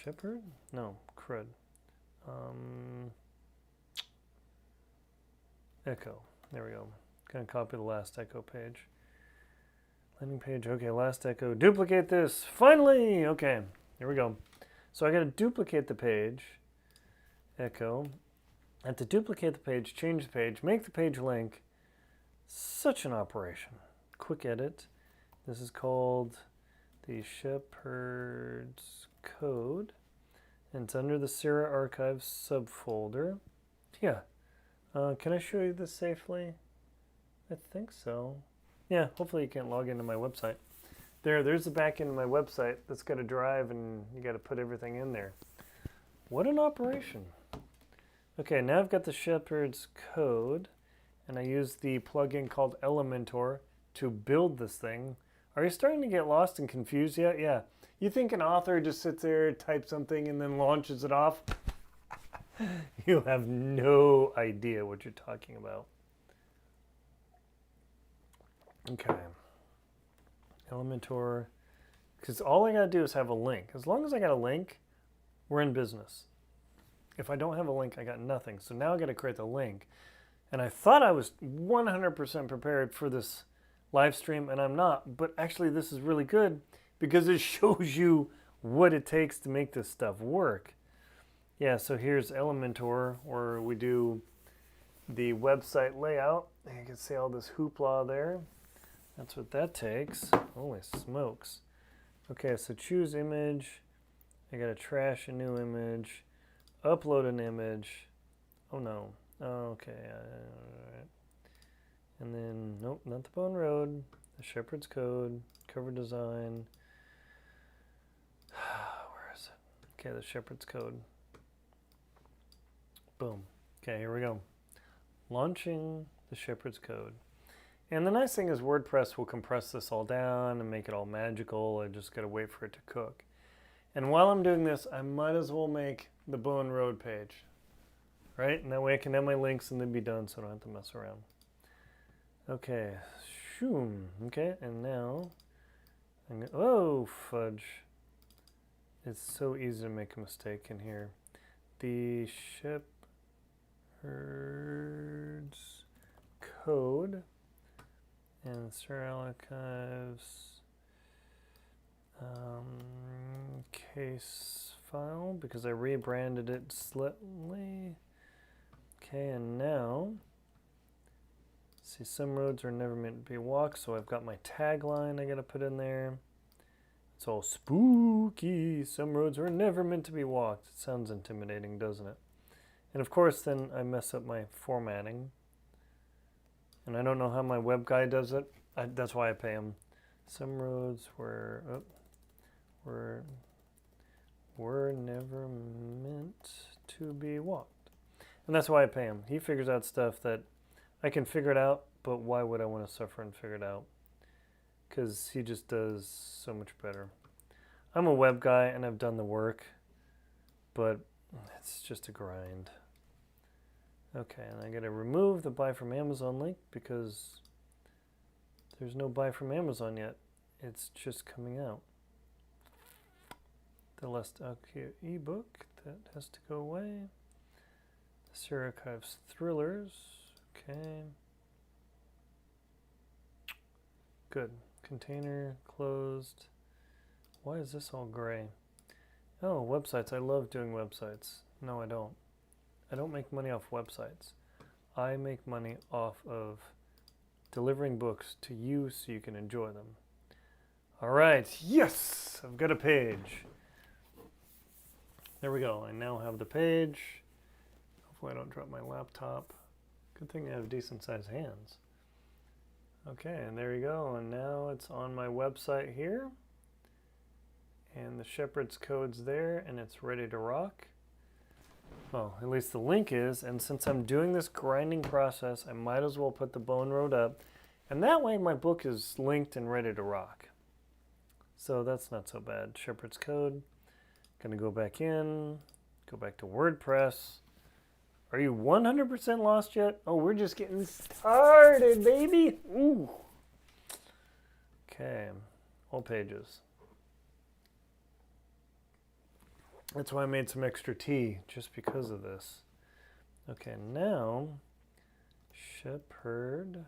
Shepherd? No, crud. Echo. There we go. Gonna copy the last echo page. Landing page. Okay, last echo. Duplicate this. Finally! Okay, here we go. So I gotta duplicate the page. Echo. I have to duplicate the page, change the page, make the page link. Such an operation. Quick edit. This is called the Shepherd's Code. And it's under the SERA Archives subfolder. Yeah. Can I show you this safely? I think so. Yeah, hopefully you can log into my website. There's the back end of my website that's got a drive and you got to put everything in there. What an operation. Okay, now I've got the Shepherd's Code and I use the plugin called Elementor to build this thing. Are you starting to get lost and confused yet? Yeah. You think an author just sits there, types something, and then launches it off? You have no idea what you're talking about. Okay. Elementor. Because all I got to do is have a link. As long as I got a link, we're in business. If I don't have a link, I got nothing. So now I got to create the link. And I thought I was 100% prepared for this live stream, and I'm not. But actually, this is really good because it shows you what it takes to make this stuff work. Yeah, so here's Elementor, where we do the website layout. You can see all this hoopla there. That's what that takes. Holy smokes. Okay, so choose image. I gotta trash a new image. Upload an image. Oh no. Oh, okay. All right. And then, nope, not the Bone Road. The Shepherd's Code. Cover design. Where is it? Okay, the Shepherd's Code. Boom. Okay, here we go. Launching the Shepherd's Code. And the nice thing is WordPress will compress this all down and make it all magical. I just got to wait for it to cook. And while I'm doing this, I might as well make the Bone Road page, right? And that way I can have my links and then be done so I don't have to mess around. Okay, shoom. Okay, and now, oh, fudge. It's so easy to make a mistake in here. The shepherd's code and SERA archives case file because I rebranded it slightly. Okay, and now, see, some roads are never meant to be walked, so I've got my tagline I gotta put in there. It's all spooky. Some roads were never meant to be walked. It sounds intimidating, doesn't it? And of course, then I mess up my formatting. And I don't know how my web guy does it. That's why I pay him. Some roads were never meant to be walked. And that's why I pay him. He figures out stuff that I can figure it out, but why would I want to suffer and figure it out? Because he just does so much better. I'm a web guy and I've done the work, but it's just a grind. Okay, and I gotta remove the buy from Amazon link because there's no buy from Amazon yet. It's just coming out. The last ebook, that has to go away. The SERA archives thrillers, okay. Good. Container closed. Why is this all gray? Oh, websites. I love doing websites. No, I don't. I don't make money off websites. I make money off of delivering books to you so you can enjoy them. All right. Yes! I've got a page. There we go. I now have the page. Hopefully I don't drop my laptop. Good thing I have decent sized hands. Okay, and there you go, and now it's on my website here, and the shepherd's code's there, and it's ready to rock. Well, at least the link is, and since I'm doing this grinding process, I might as well put the Bone Road up, and that way my book is linked and ready to rock. So that's not so bad. Shepherd's code, gonna go back in, go back to WordPress. Are you 100% lost yet? Oh, we're just getting started, baby. Ooh. Okay, all pages. That's why I made some extra tea, just because of this. Okay, now, shepherd.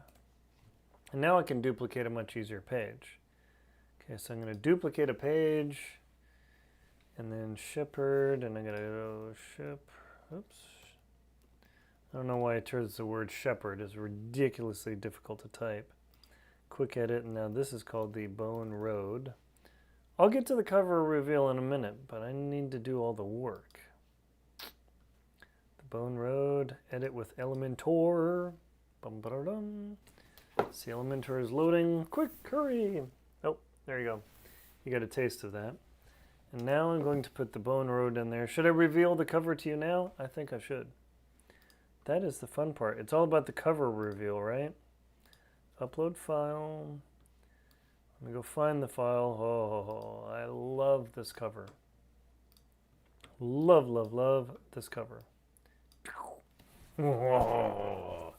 And now I can duplicate a much easier page. Okay, so I'm gonna duplicate a page, and then shepherd, and I'm gonna go oops. I don't know why it turns the word shepherd is ridiculously difficult to type. Quick edit, and now this is called the Bone Road. I'll get to the cover reveal in a minute, but I need to do all the work. The Bone Road, edit with Elementor. Bum-ba-da-dum. See, Elementor is loading. Quick, hurry! Oh, there you go. You got a taste of that. And now I'm going to put the Bone Road in there. Should I reveal the cover to you now? I think I should. That is the fun part. It's all about the cover reveal, right? Upload file. Let me go find the file. Oh, I love this cover. Love, love, love this cover. The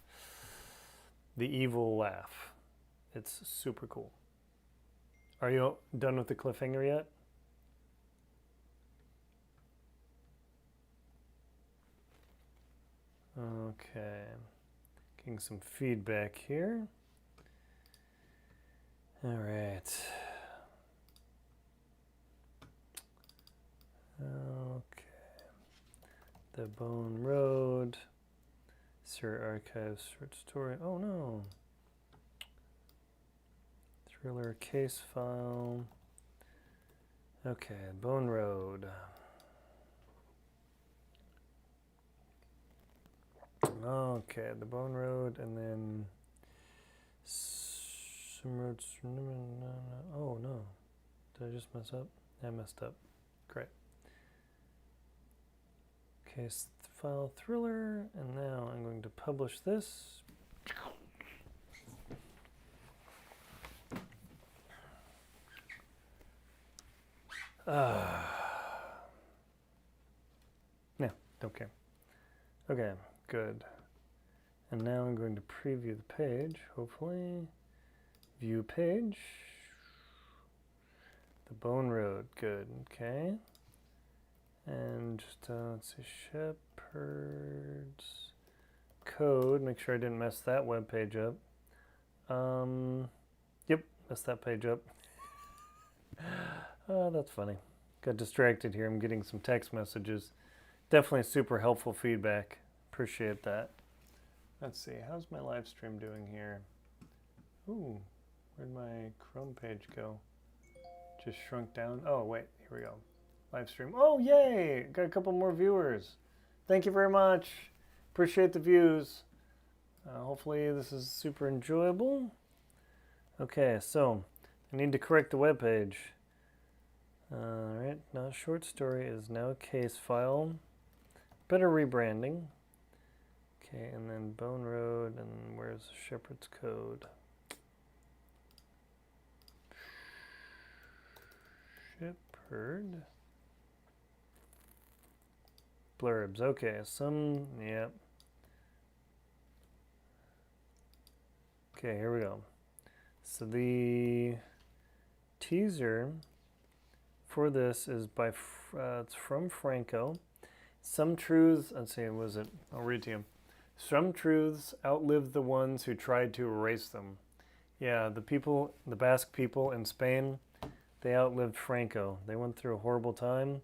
evil laugh. It's super cool. Are you done with the cliffhanger yet? Okay, getting some feedback here. All right. Okay. The Bone Road. SERA archives short story. Oh no. Thriller case file. Okay, Bone Road. Okay, the Bone Road, and then some roads. Oh no, did I just mess up? I messed up. Great. Case file thriller, and now I'm going to publish this. Okay. Okay, good. And now I'm going to preview the page, hopefully. View page. The Bone Road, good, okay. And just, let's see, Shepherd's Code. Make sure I didn't mess that web page up. Yep, messed that page up. Oh, that's funny. Got distracted here. I'm getting some text messages. Definitely super helpful feedback. Appreciate that. Let's see, how's my live stream doing here? Ooh, where'd my Chrome page go? Just shrunk down. Oh, wait, here we go. Live stream. Oh, yay! Got a couple more viewers. Thank you very much. Appreciate the views. Hopefully this is super enjoyable. Okay, so I need to correct the web page. Alright, now short story is now a case file. Better rebranding. Okay, and then Bone Road, and where's Shepherd's Code? Shepherd. Blurbs, okay, yep. Okay, here we go. So the teaser for this is it's from Franco. Some truths, let's see, I'll read to you. Some truths outlive the ones who tried to erase them. Yeah, the Basque people in Spain, they outlived Franco. They went through a horrible time,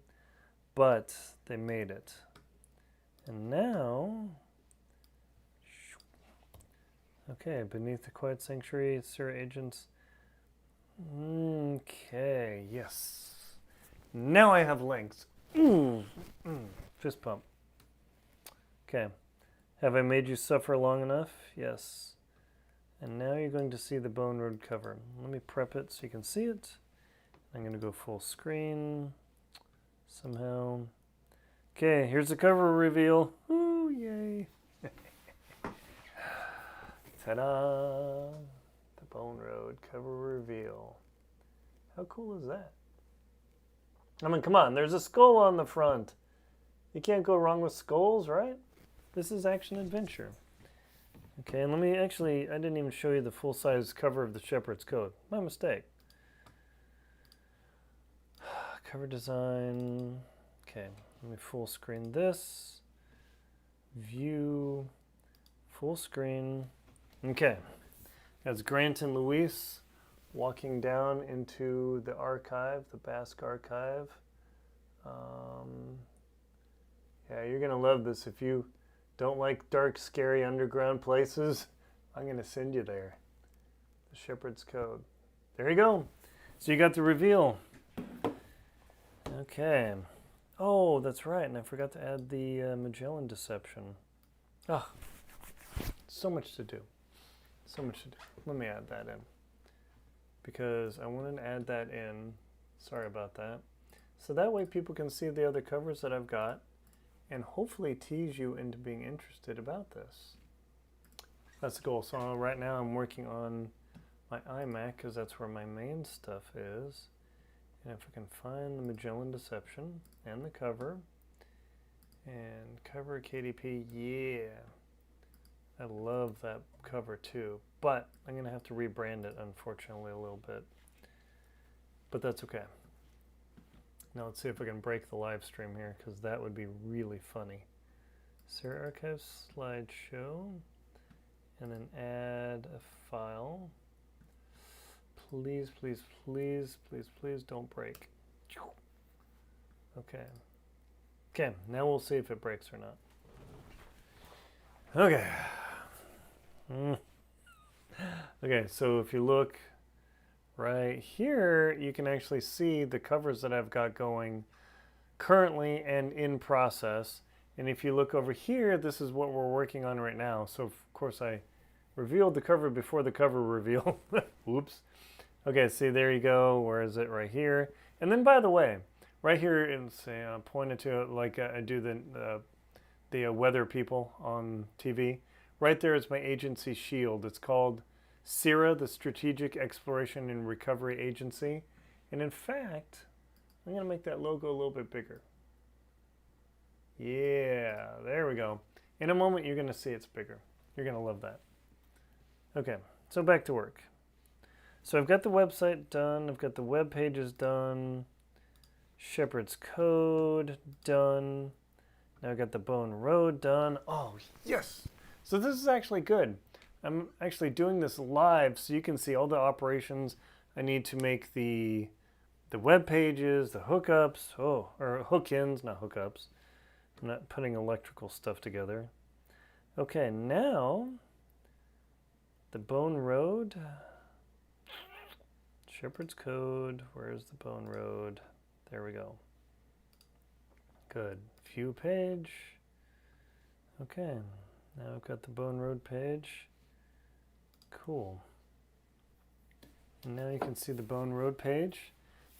but they made it. And now, okay, beneath the quiet sanctuary, SERA agents. Okay, yes. Now I have links. Fist pump. Okay. Have I made you suffer long enough? Yes. And now you're going to see the Bone Road cover. Let me prep it so you can see it. I'm going to go full screen somehow. Okay, here's the cover reveal. Ooh, yay. Ta-da! The Bone Road cover reveal. How cool is that? I mean, come on, there's a skull on the front. You can't go wrong with skulls, right? This is action adventure. Okay, and I didn't even show you the full-size cover of the Shepherd's Code. My mistake. Cover design. Okay, let me full screen this. View. Full screen. Okay. That's Grant and Luis walking down into the archive, the Basque archive. Yeah, you're going to love this. If you don't like dark, scary underground places, I'm going to send you there. The Shepherd's Code. There you go. So you got the reveal. Okay. Oh, that's right. And I forgot to add the Magellan deception. Oh, so much to do. So much to do. Let me add that in. Because I wanted to add that in. Sorry about that. So that way people can see the other covers that I've got and hopefully tease you into being interested about this. That's the goal. So right now I'm working on my iMac because that's where my main stuff is. And if I can find the Magellan Deception and the cover and cover KDP, yeah. I love that cover too, but I'm going to have to rebrand it, unfortunately, a little bit. But that's okay. Now let's see if I can break the live stream here, because that would be really funny. SERA Archive slideshow, and then add a file. Please, please, please, please, please don't break. Okay. Okay, now we'll see if it breaks or not. Okay. Okay, so if you look right here, you can actually see the covers that I've got going currently and in process. And if you look over here, this is what we're working on right now. So of course I revealed the cover before the cover reveal. Oops. Okay, see, there you go. Where is it? Right here. And then, by the way, right here, and say, pointed to it like I do the weather people on TV. Right there is my agency shield. It's called SERA, the Strategic Exploration and Recovery Agency. And in fact, I'm going to make that logo a little bit bigger. Yeah, there we go. In a moment, you're going to see it's bigger. You're going to love that. Okay, so back to work. So I've got the website done. I've got the web pages done. Shepherd's Code done. Now I've got the Bone Road done. Oh, yes! So this is actually good. I'm actually doing this live so you can see all the operations I need to make the web pages, the hookups, or hook-ins, not hookups. I'm not putting electrical stuff together. Okay, now the Bone Road. Shepherd's Code. Where's the Bone Road? There we go. Good. View page. Okay. Now I've got the Bone Road page. Cool. And now you can see the Bone Road page.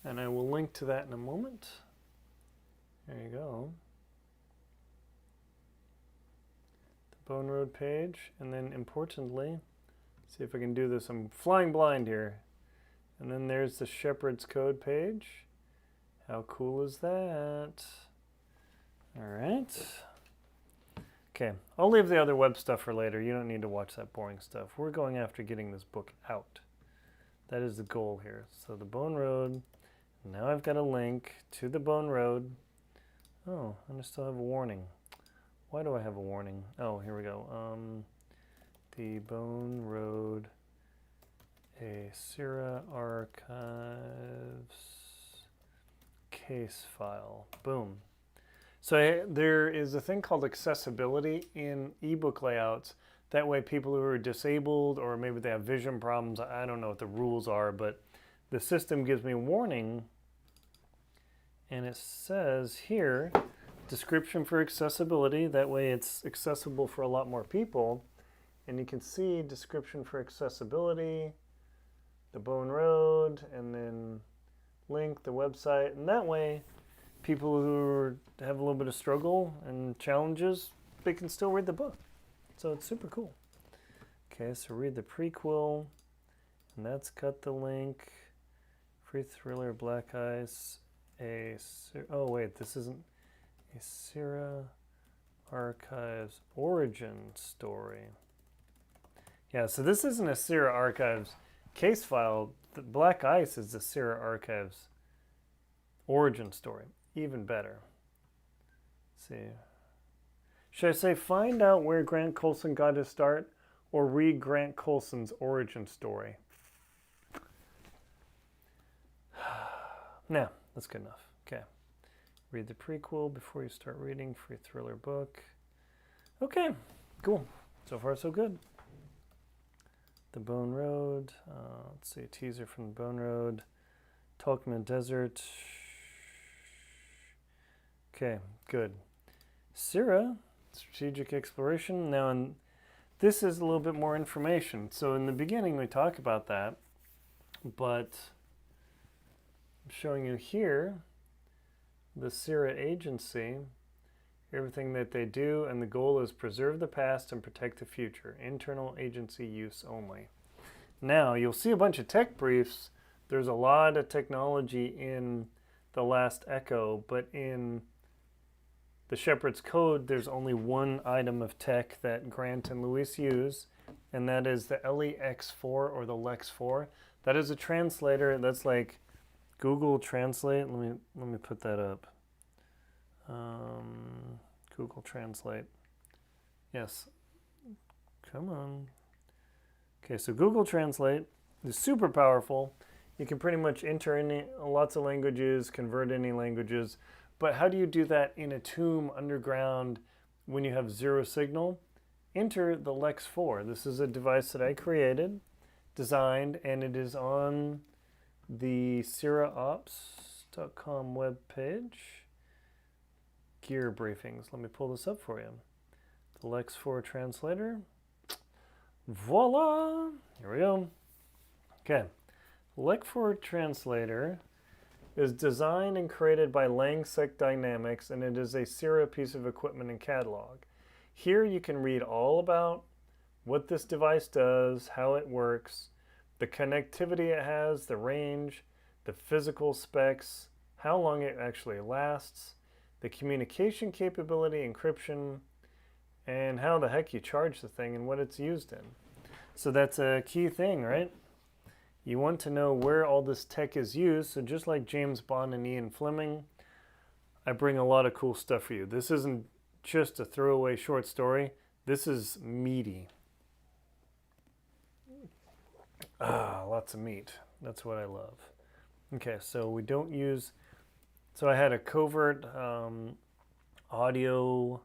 And I will link to that in a moment. There you go. The Bone Road page. And then importantly, see if I can do this. I'm flying blind here. And then there's the Shepherd's Code page. How cool is that? All right. Okay, I'll leave the other web stuff for later. You don't need to watch that boring stuff. We're going after getting this book out. That is the goal here. So the Bone Road. Now I've got a link to the Bone Road. Oh, and I still have a warning. Why do I have a warning? Oh, here we go. The Bone Road. A SERA archives case file. Boom. So there is a thing called accessibility in ebook layouts. That way people who are disabled or maybe they have vision problems, I don't know what the rules are, but the system gives me a warning. And it says here, description for accessibility. That way it's accessible for a lot more people. And you can see description for accessibility, the Bone Road, and then link the website. And that way, people who have a little bit of struggle and challenges, they can still read the book. So it's super cool. Okay, so read the prequel. And that's got the link. Free Thriller, Black Ice. Oh, wait, this isn't a SERA Archives origin story. Yeah, so this isn't a SERA Archives case file. The Black Ice is the SERA Archives origin story. Even better. Let's see. Should I say find out where Grant Coulson got his start or read Grant Coulson's origin story? Nah, that's good enough. Okay. Read the prequel before you start reading. Free Thriller book. Okay, cool. So far, so good. The Bone Road. Let's see, a teaser from the Bone Road. Talkman Desert. Okay, good. SERA, Strategic Exploration. Now, this is a little bit more information. So in the beginning, we talk about that, but I'm showing you here the SERA agency, everything that they do, and the goal is preserve the past and protect the future. Internal agency use only. Now, you'll see a bunch of tech briefs. There's a lot of technology in the last Echo, but in the Shepherd's Code, there's only one item of tech that Grant and Luis use, and that is the LEX4 or the Lex4. That is a translator. That's like Google Translate. Let me put that up. Google Translate. Yes. Come on. Okay, so Google Translate is super powerful. You can pretty much enter lots of languages, convert any languages. But how do you do that in a tomb underground when you have zero signal? Enter the Lex4. This is a device that I created, designed, and it is on the SERAOps.com webpage. Gear briefings. Let me pull this up for you. The Lex4 translator. Voila! Here we go. Okay. Lex4 translator is designed and created by Langsec Dynamics, and it is a SERA piece of equipment and catalog. Here you can read all about what this device does, how it works, the connectivity it has, the range, the physical specs, how long it actually lasts, the communication capability, encryption, and how the heck you charge the thing and what it's used in. So that's a key thing, right? You want to know where all this tech is used. So just like James Bond and Ian Fleming, I bring a lot of cool stuff for you. This isn't just a throwaway short story. This is meaty. Lots of meat. That's what I love. Okay, so we don't use... So I had a covert audio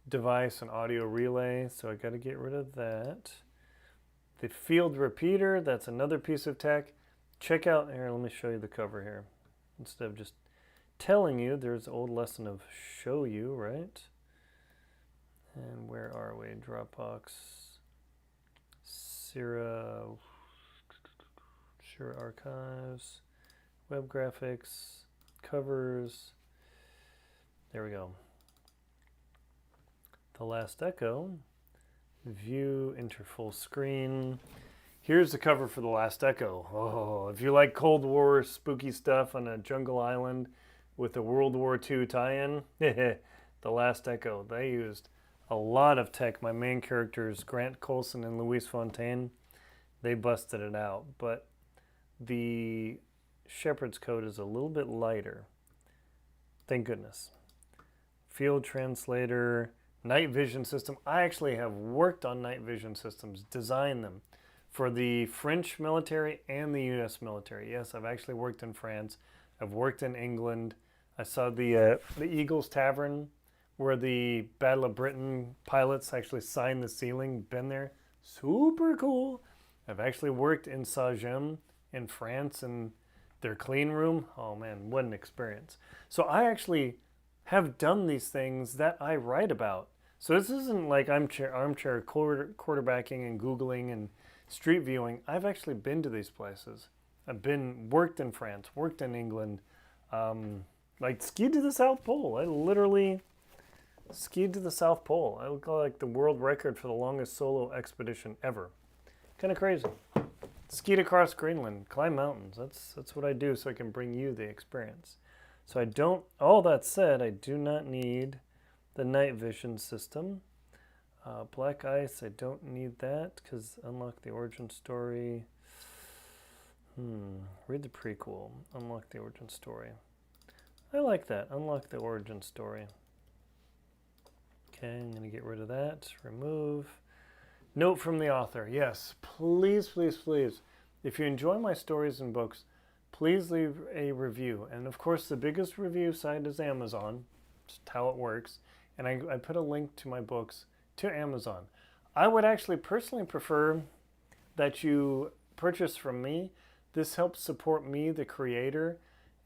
device, an audio relay, so I got to get rid of that. The field repeater, that's another piece of tech. Check out, here, let me show you the cover here. Instead of just telling you, there's an old lesson of show you, right? And where are we? Dropbox, SERA archives, web graphics, covers. There we go. The Last Echo. View, enter full screen. Here's the cover for The Last Echo. Oh, if you like Cold War spooky stuff on a jungle island with a World War II tie-in, The Last Echo. They used a lot of tech. My main characters, Grant Coulson and Louise Fontaine, they busted it out. But the Shepherd's Code is a little bit lighter. Thank goodness. Field translator, night vision system. I actually have worked on night vision systems, designed them for the French military and the U.S. military. Yes, I've actually worked in France. I've worked in England. I saw the Eagles Tavern where the Battle of Britain pilots actually signed the ceiling. Been there. Super cool. I've actually worked in Saint-Gem in France and their clean room. Oh man, what an experience. So I actually have done these things that I write about. So this isn't like armchair quarterbacking and Googling and street viewing. I've actually been to these places. I've worked in France, worked in England, like skied to the South Pole. I literally skied to the South Pole. I would call it like the world record for the longest solo expedition ever. Kind of crazy. Skied across Greenland, climb mountains. That's what I do so I can bring you the experience. So I don't, all that said, I do not need the night vision system. Black ice, I don't need that because unlock the origin story. Read the prequel, unlock the origin story. I like that, unlock the origin story. Okay, I'm gonna get rid of that, remove. Note from the author, yes, please, please, please. If you enjoy my stories and books, please leave a review. And of course, the biggest review site is Amazon. Just how it works. And I put a link to my books to Amazon. I would actually personally prefer that you purchase from me. This helps support me, the creator.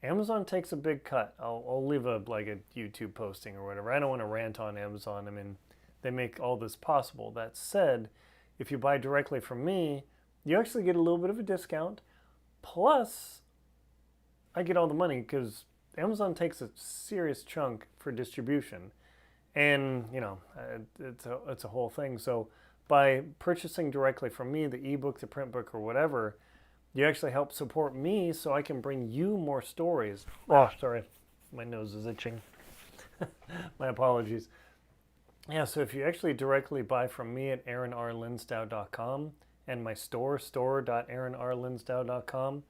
Amazon takes a big cut. I'll leave a YouTube posting or whatever. I don't want to rant on Amazon. I mean, they make all this possible. That said, if you buy directly from me, you actually get a little bit of a discount. Plus, I get all the money because Amazon takes a serious chunk for distribution. And, you know, it's a whole thing. So by purchasing directly from me, the ebook, the print book, or whatever, you actually help support me so I can bring you more stories. Oh, sorry. My nose is itching. My apologies. Yeah, so if you actually directly buy from me at aaronrlinsdau.com and my store.aaronrlinsdau.com,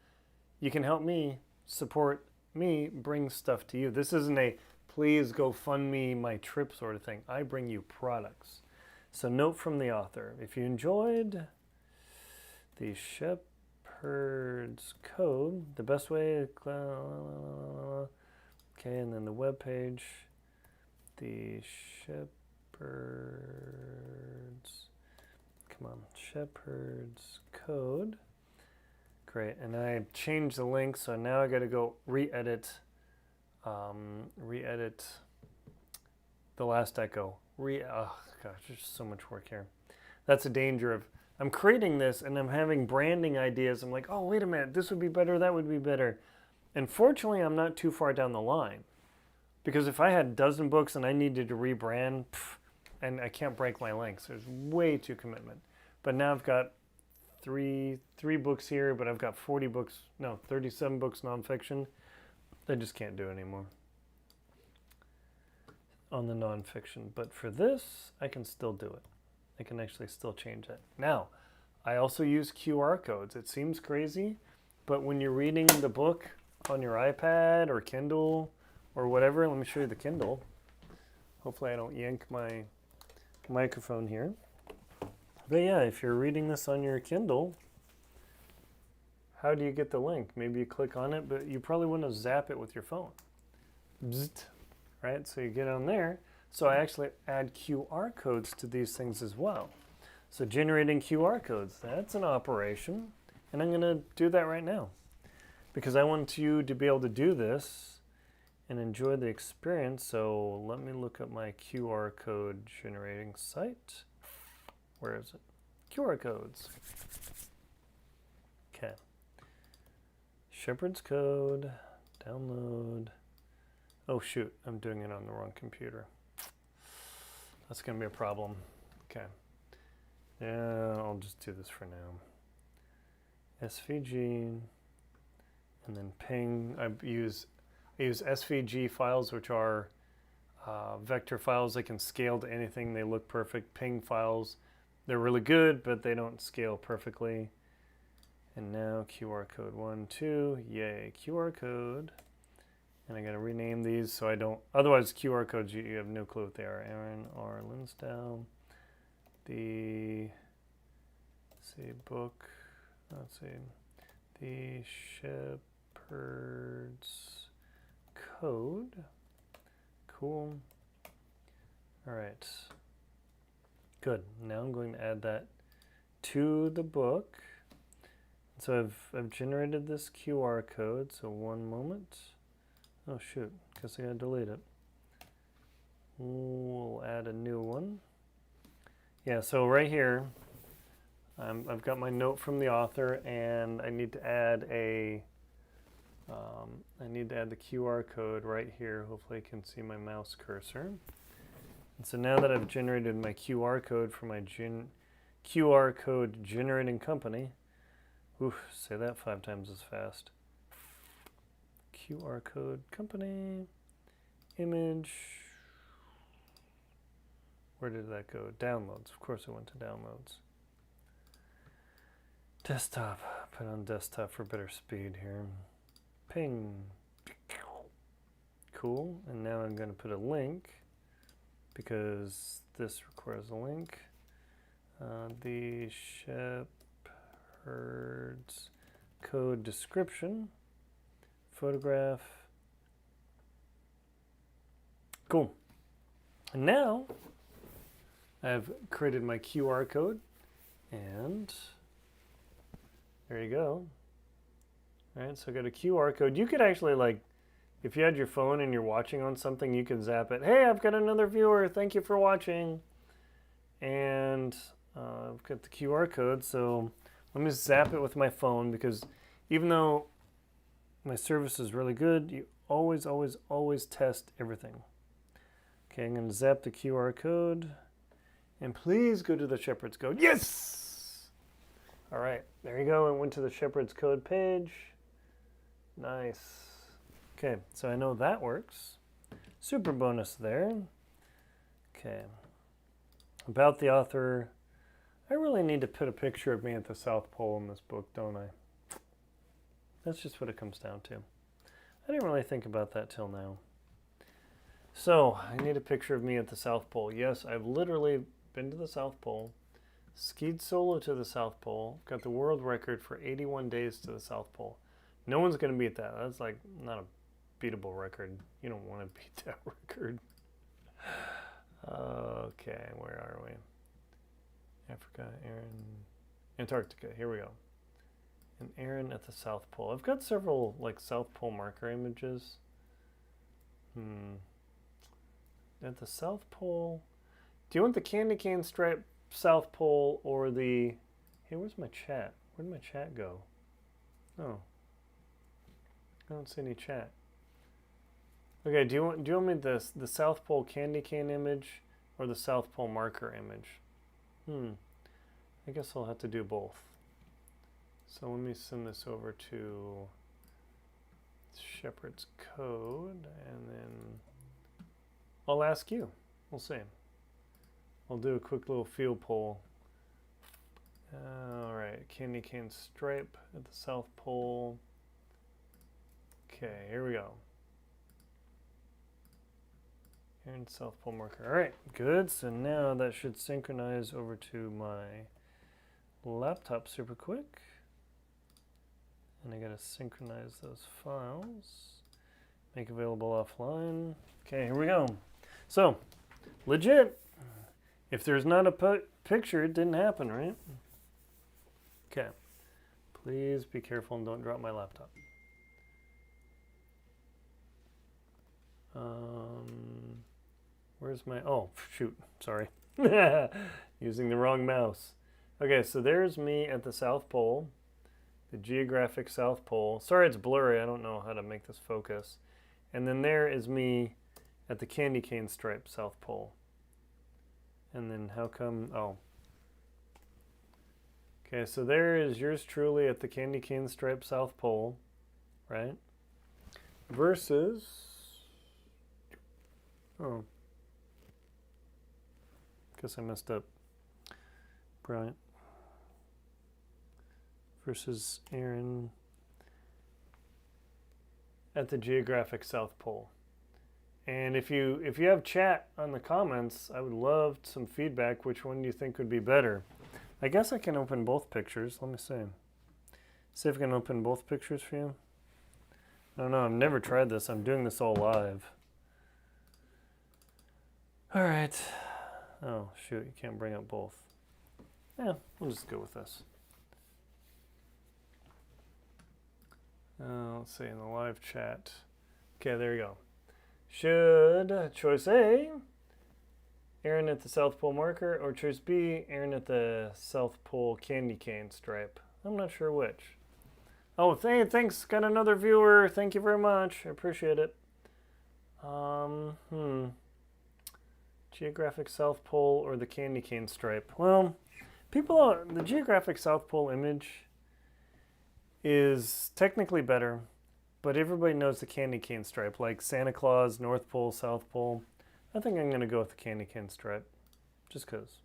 you can help me support me bring stuff to you. This isn't a please go fund me my trip sort of thing. I bring you products. So note from the author, if you enjoyed the Shepherd's Code, the best way, okay, and then the web page, the Shepherd's Code. Great, and I changed the link, so now I got to go re-edit The Last Echo. Oh gosh, there's so much work here. That's a danger of, I'm creating this and I'm having branding ideas. I'm like, oh, wait a minute, this would be better, that would be better. And fortunately, I'm not too far down the line. Because if I had a dozen books and I needed to rebrand, and I can't break my links, there's way too commitment. But now I've got three books here, but I've got 37 books nonfiction. I just can't do it anymore. on the nonfiction. But for this, I can still do it. I can actually still change that. Now, I also use QR codes. It seems crazy, but when you're reading the book on your iPad or Kindle or whatever, let me show you the Kindle. Hopefully I don't yank my microphone here. But yeah, if you're reading this on your Kindle, how do you get the link? Maybe you click on it, but you probably want to zap it with your phone. Bzzzt, right? So you get on there. So I actually add QR codes to these things as well. So generating QR codes, that's an operation. And I'm going to do that right now because I want you to be able to do this and enjoy the experience. So let me look up my QR code generating site. Where is it? QR codes. Okay. Shepherd's code, download. Oh shoot, I'm doing it on the wrong computer. That's going to be a problem. Okay. Yeah, I'll just do this for now. SVG, and then ping. I use SVG files, which are vector files. They can scale to anything. They look perfect. Ping files, they're really good, but they don't scale perfectly. And now QR code 1, 2, yay, QR code. And I gotta rename these so I don't, otherwise QR codes, you have no clue what they are. Aaron R. Linsdau, let's see, book, let's see, the Shepherd's Code, cool. All right, good. Now I'm going to add that to the book. So I've generated this QR code, so one moment. Oh shoot, guess I gotta delete it. We'll add a new one. Yeah, so right here, I've got my note from the author, and I need to add the QR code right here. Hopefully you can see my mouse cursor. And so now that I've generated my QR code for my QR code generating company, oof, say that 5 times as fast. QR code company, image, where did that go? Downloads, of course it went to downloads. Desktop, put on desktop for better speed here. Ping, cool, and now I'm going to put a link because this requires a link. The Shepherd's Code description. Photograph. Cool. And now I've created my QR code, and there you go. All right, so I got a QR code. You could actually, like, if you had your phone and you're watching on something, you could zap it. Hey, I've got another viewer. Thank you for watching. And I've got the QR code, so let me zap it with my phone because even though my service is really good, you always, always, always test everything. Okay, I'm going to zap the QR code. And please go to the Shepherd's Code. Yes! All right, there you go. I went to the Shepherd's Code page. Nice. Okay, so I know that works. Super bonus there. Okay. About the author. I really need to put a picture of me at the South Pole in this book, don't I? That's just what it comes down to. I didn't really think about that till now. So, I need a picture of me at the South Pole. Yes, I've literally been to the South Pole, skied solo to the South Pole, got the world record for 81 days to the South Pole. No one's going to beat that. That's like not a beatable record. You don't want to beat that record. Okay, where are we? Africa, Aaron, Antarctica. Here we go. And Aaron at the South Pole. I've got several like South Pole marker images. At the South Pole. Do you want the candy cane stripe South Pole or the... Hey, where's my chat? Where'd my chat go? Oh. I don't see any chat. Okay, do you want me the South Pole candy cane image or the South Pole marker image? I guess I'll have to do both. So let me send this over to Shepherd's Code, and then I'll ask you. We'll see. I'll do a quick little field poll. All right, candy cane stripe at the South Pole. Okay, here we go. And South Pole marker. All right, good. So now that should synchronize over to my laptop super quick. And I gotta synchronize those files. Make available offline. Okay, here we go. So, legit. If there's not a picture, it didn't happen, right? Okay. Please be careful and don't drop my laptop. Where's my, oh, shoot, sorry. Using the wrong mouse. Okay, so there's me at the South Pole, the geographic South Pole. Sorry it's blurry, I don't know how to make this focus. And then there is me at the candy cane stripe South Pole. And then how come, oh. Okay, so there is yours truly at the candy cane stripe South Pole, right? Versus, oh, guess I messed up. Brilliant. Versus Aaron at the geographic South Pole. And if you have chat on the comments, I would love some feedback. Which one do you think would be better? I guess I can open both pictures. Let me see. See if I can open both pictures for you. I don't know. I've never tried this. I'm doing this all live. All right. Oh, shoot. You can't bring up both. Yeah, we'll just go with this. Let's see in the live chat. Okay, there you go. Should choice A, Aaron at the South Pole marker, or choice B, Aaron at the South Pole candy cane stripe? I'm not sure which. Oh, thanks. Got another viewer. Thank you very much. I appreciate it. Geographic South Pole or the candy cane stripe? Well, the geographic South Pole image is technically better, but everybody knows the candy cane stripe, like Santa Claus, North Pole, South Pole. I think I'm going to go with the candy cane stripe, just because.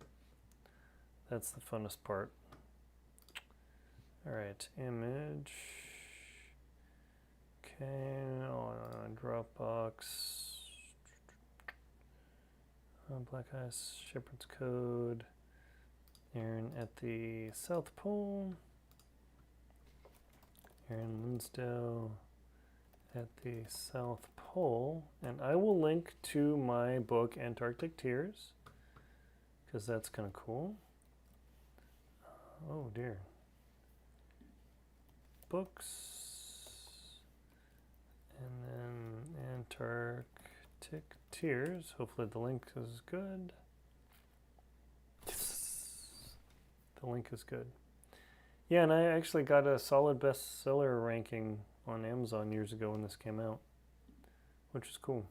That's the funnest part. All right, image. Okay, Dropbox. Black Ice, Shepherd's Code. Aaron at the South Pole. Aaron Linsdau at the South Pole. And I will link to my book, Antarctic Tears, because that's kind of cool. Oh dear. Books. And then Antarctic Tears. Hopefully the link is good. The link is good. Yeah, and I actually got a solid bestseller ranking on Amazon years ago when this came out, which is cool.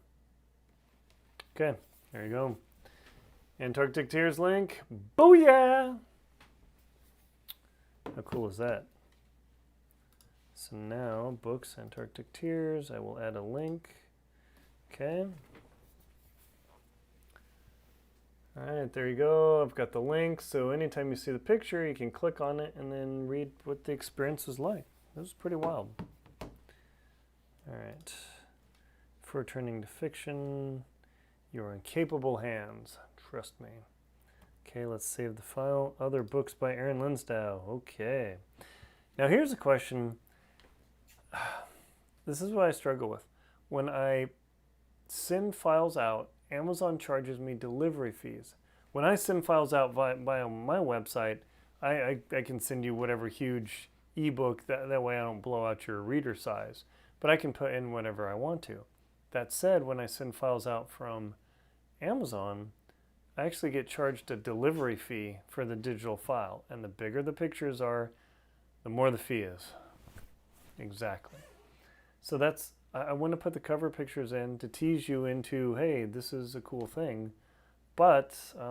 Okay, there you go. Antarctic Tears link. Booyah! How cool is that? So now, books, Antarctic Tears. I will add a link. Okay. All right, there you go. I've got the link. So anytime you see the picture, you can click on it and then read what the experience is like. This is pretty wild. All right. Before turning to fiction, you're in capable hands. Trust me. Okay, let's save the file. Other books by Aaron Linsdau. Okay. Now here's a question. This is what I struggle with. When I send files out, Amazon charges me delivery fees. When I send files out via my website, I can send you whatever huge ebook, that way I don't blow out your reader size. But I can put in whatever I want to. That said, when I send files out from Amazon, I actually get charged a delivery fee for the digital file. And the bigger the pictures are, the more the fee is. Exactly. So that's, I want to put the cover pictures in to tease you into, hey, this is a cool thing. But, I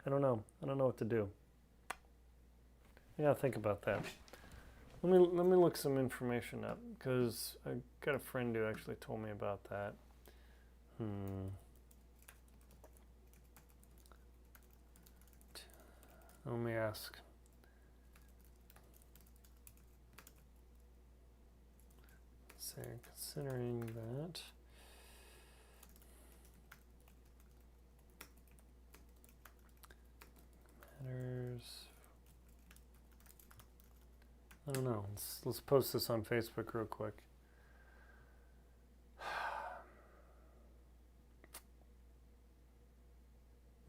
don't know. I don't know what to do. I gotta think about that. Let me look some information up, because I got a friend who actually told me about that. Let me ask. So considering that. Matters. I don't know. Let's post this on Facebook real quick.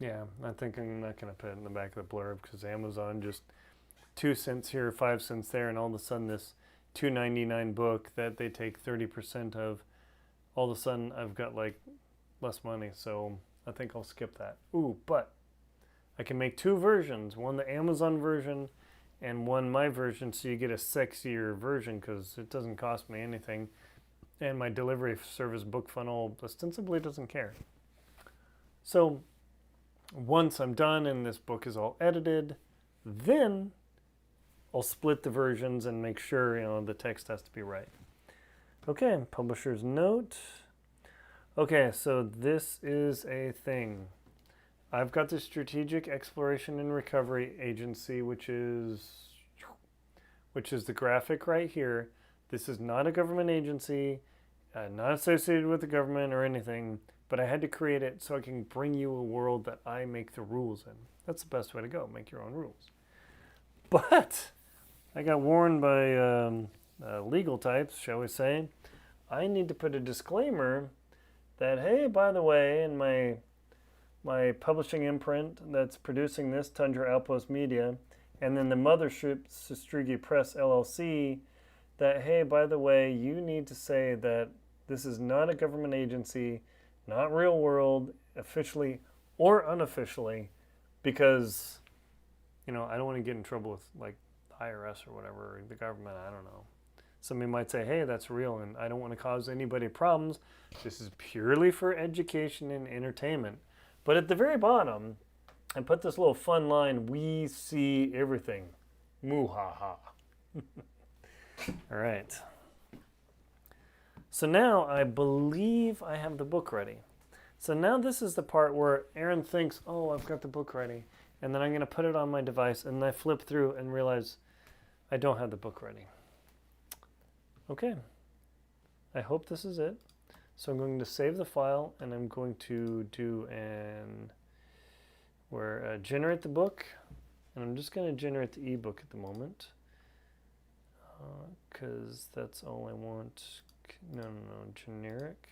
Yeah, I think I'm not going to put it in the back of the blurb because Amazon just 2 cents here, 5 cents there, and all of a sudden this $2.99 book that they take 30% of, all of a sudden I've got like less money, so I think I'll skip that. Ooh, but I can make 2 versions, one the Amazon version and one my version, so you get a sexier version because it doesn't cost me anything, and my delivery service book funnel ostensibly doesn't care. So once I'm done and this book is all edited, then I'll split the versions and make sure, the text has to be right. Okay, publisher's note. Okay, so this is a thing. I've got the Strategic Exploration and Recovery Agency, which is the graphic right here. This is not a government agency, not associated with the government or anything, but I had to create it so I can bring you a world that I make the rules in. That's the best way to go, make your own rules. But I got warned by legal types, shall we say, I need to put a disclaimer that, hey, by the way, in my publishing imprint that's producing this, Tundra Outpost Media, and then the mothership, Sistrigi Press LLC, that, hey, by the way, you need to say that this is not a government agency, not real world, officially or unofficially, because, I don't want to get in trouble with, like, the IRS or whatever, or the government, I don't know. Somebody might say, hey, that's real, and I don't want to cause anybody problems. This is purely for education and entertainment. But at the very bottom, I put this little fun line, we see everything. Moo-ha-ha. All right. So now I believe I have the book ready. So now this is the part where Aaron thinks, oh, I've got the book ready. And then I'm going to put it on my device, and I flip through and realize I don't have the book ready. Okay. I hope this is it. So I'm going to save the file, and I'm going to do generate the book. And I'm just going to generate the ebook at the moment. Because that's all I want. No, generic.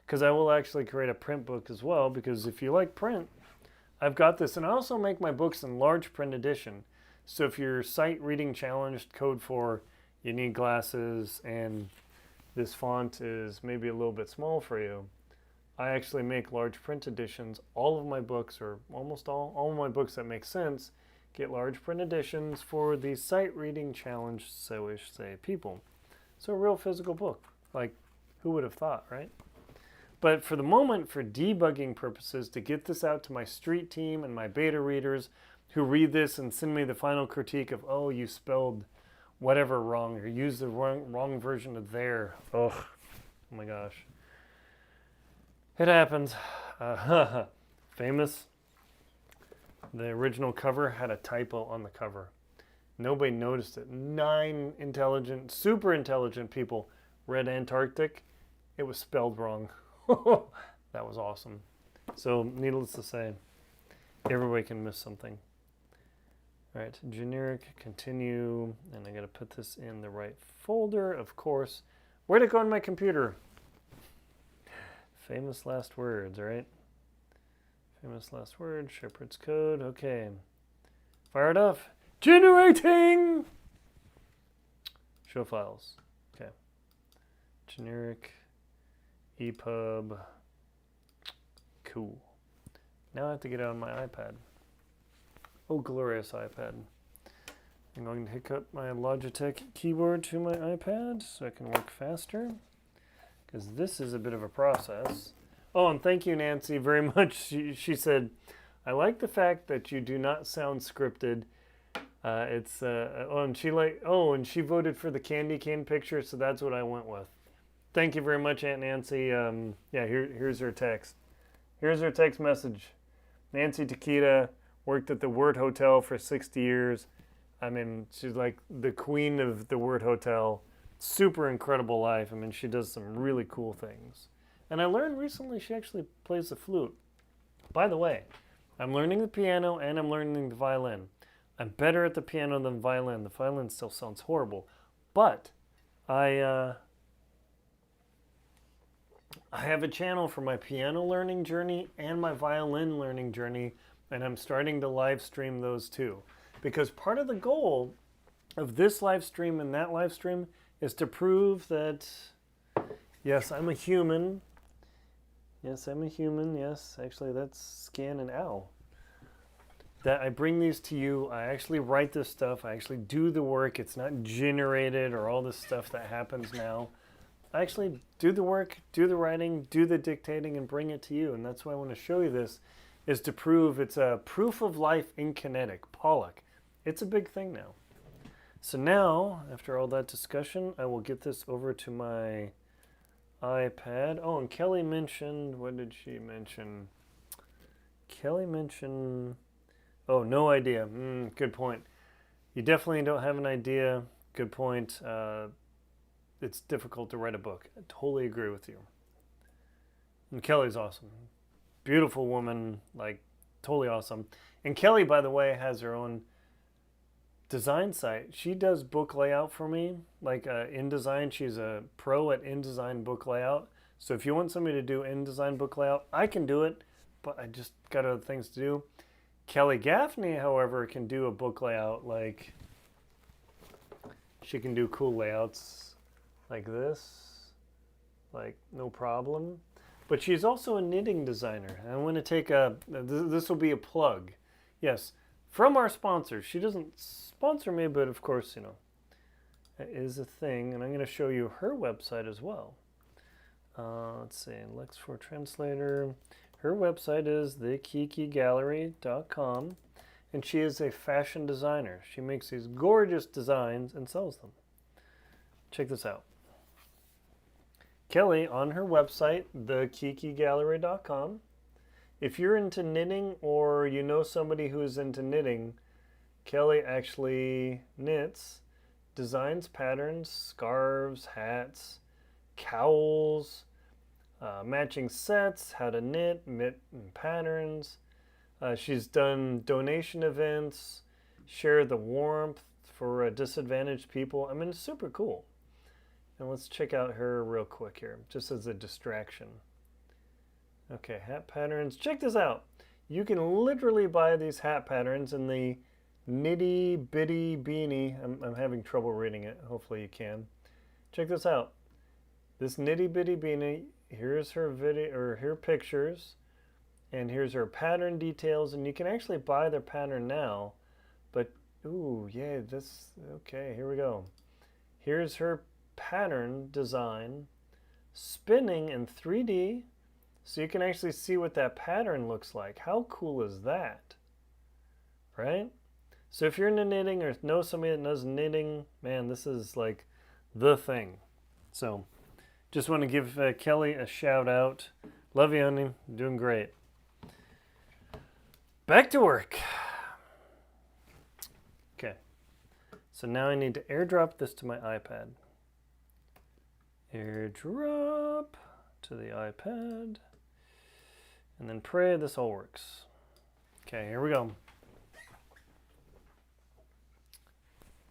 Because I will actually create a print book as well, because if you like print, I've got this. And I also make my books in large print edition. So if you're sight reading challenged, code 4, you need glasses, and this font is maybe a little bit small for you, I actually make large print editions. All of my books, or almost all of my books that make sense, get large print editions for the sight reading challenged, so we say, people. So a real physical book. Like, who would have thought, right? But for the moment, for debugging purposes, to get this out to my street team and my beta readers who read this and send me the final critique of, oh, you spelled whatever wrong, or used the wrong version of there. Ugh. Oh my gosh. It happens. Famous. The original cover had a typo on the cover. Nobody noticed it. 9 intelligent, super intelligent people read Antarctic. It was spelled wrong. That was awesome. So, needless to say, everybody can miss something. All right, generic, continue, and I gotta put this in the right folder, of course. Where'd it go on my computer? Famous last words, right? Famous last word, Shepherd's Code, okay. Fire it off. Generating! Show files, okay. Generic, EPUB, cool. Now I have to get it on my iPad. Oh, glorious iPad. I'm going to hook up my Logitech keyboard to my iPad so I can work faster, because this is a bit of a process. Oh, and thank you, Nancy, very much. She said, I like the fact that you do not sound scripted. And she voted for the candy cane picture, so that's what I went with. Thank you very much, Aunt Nancy. Yeah, here's her text. Here's her text message. Nancy Takita worked at the Word Hotel for 60 years. I mean, she's like the queen of the Word Hotel. Super incredible life. I mean, she does some really cool things. And I learned recently she actually plays the flute. By the way, I'm learning the piano and I'm learning the violin. I'm better at the piano than the violin. The violin still sounds horrible. But I have a channel for my piano learning journey and my violin learning journey, and I'm starting to live stream those too. Because part of the goal of this live stream and that live stream is to prove that, yes, I'm a human. Yes, I'm a human. Yes, actually, that's scan and ow. That I bring these to you. I actually write this stuff. I actually do the work. It's not generated or all this stuff that happens now. I actually do the work, do the writing, do the dictating, and bring it to you. And that's why I want to show you this, is to prove it's a proof of life in kinetic. Pollock. It's a big thing now. So now, after all that discussion, I will get this over to my iPad. Oh, and Kelly mentioned, what did she mention? Kelly mentioned, oh, no idea. Good point. You definitely don't have an idea. Good point. It's difficult to write a book. I totally agree with you. And Kelly's awesome. Beautiful woman, like totally awesome. And Kelly, by the way, has her own design site. She does book layout for me, like InDesign. She's a pro at InDesign book layout. So if you want somebody to do InDesign book layout, I can do it, but I just got other things to do. Kelly Gaffney, however, can do a book layout. Like, she can do cool layouts like this, like no problem. But she's also a knitting designer. I want to take this will be a plug. Yes, from our sponsor. She doesn't sponsor me, but of course, you know, that is a thing. And I'm going to show you her website as well. Let's see, Lex for Translator. Her website is thekikigallery.com. And she is a fashion designer. She makes these gorgeous designs and sells them. Check this out. Kelly, on her website, thekikigallery.com. If you're into knitting or you know somebody who's into knitting, Kelly actually knits, designs patterns, scarves, hats, cowls, matching sets, how to knit patterns. She's done donation events, share the warmth for disadvantaged people. I mean, it's super cool. And let's check out her real quick here, just as a distraction. Okay, hat patterns. Check this out. You can literally buy these hat patterns in the Nitty Bitty Beanie. I'm having trouble reading it. Hopefully you can. Check this out. This Nitty Bitty Beanie. Here's her video or her pictures, and here's her pattern details. And you can actually buy their pattern now. But ooh, yeah, this. Okay, here we go. Here's her pattern design, spinning in 3D. So you can actually see what that pattern looks like. How cool is that? Right? So if you're into knitting or know somebody that knows knitting, man, this is like the thing. So just want to give Kelly a shout out. Love you, honey. Doing great. Back to work. Okay. So now I need to airdrop this to my iPad. Airdrop to the iPad. And then pray this all works. Okay, here we go.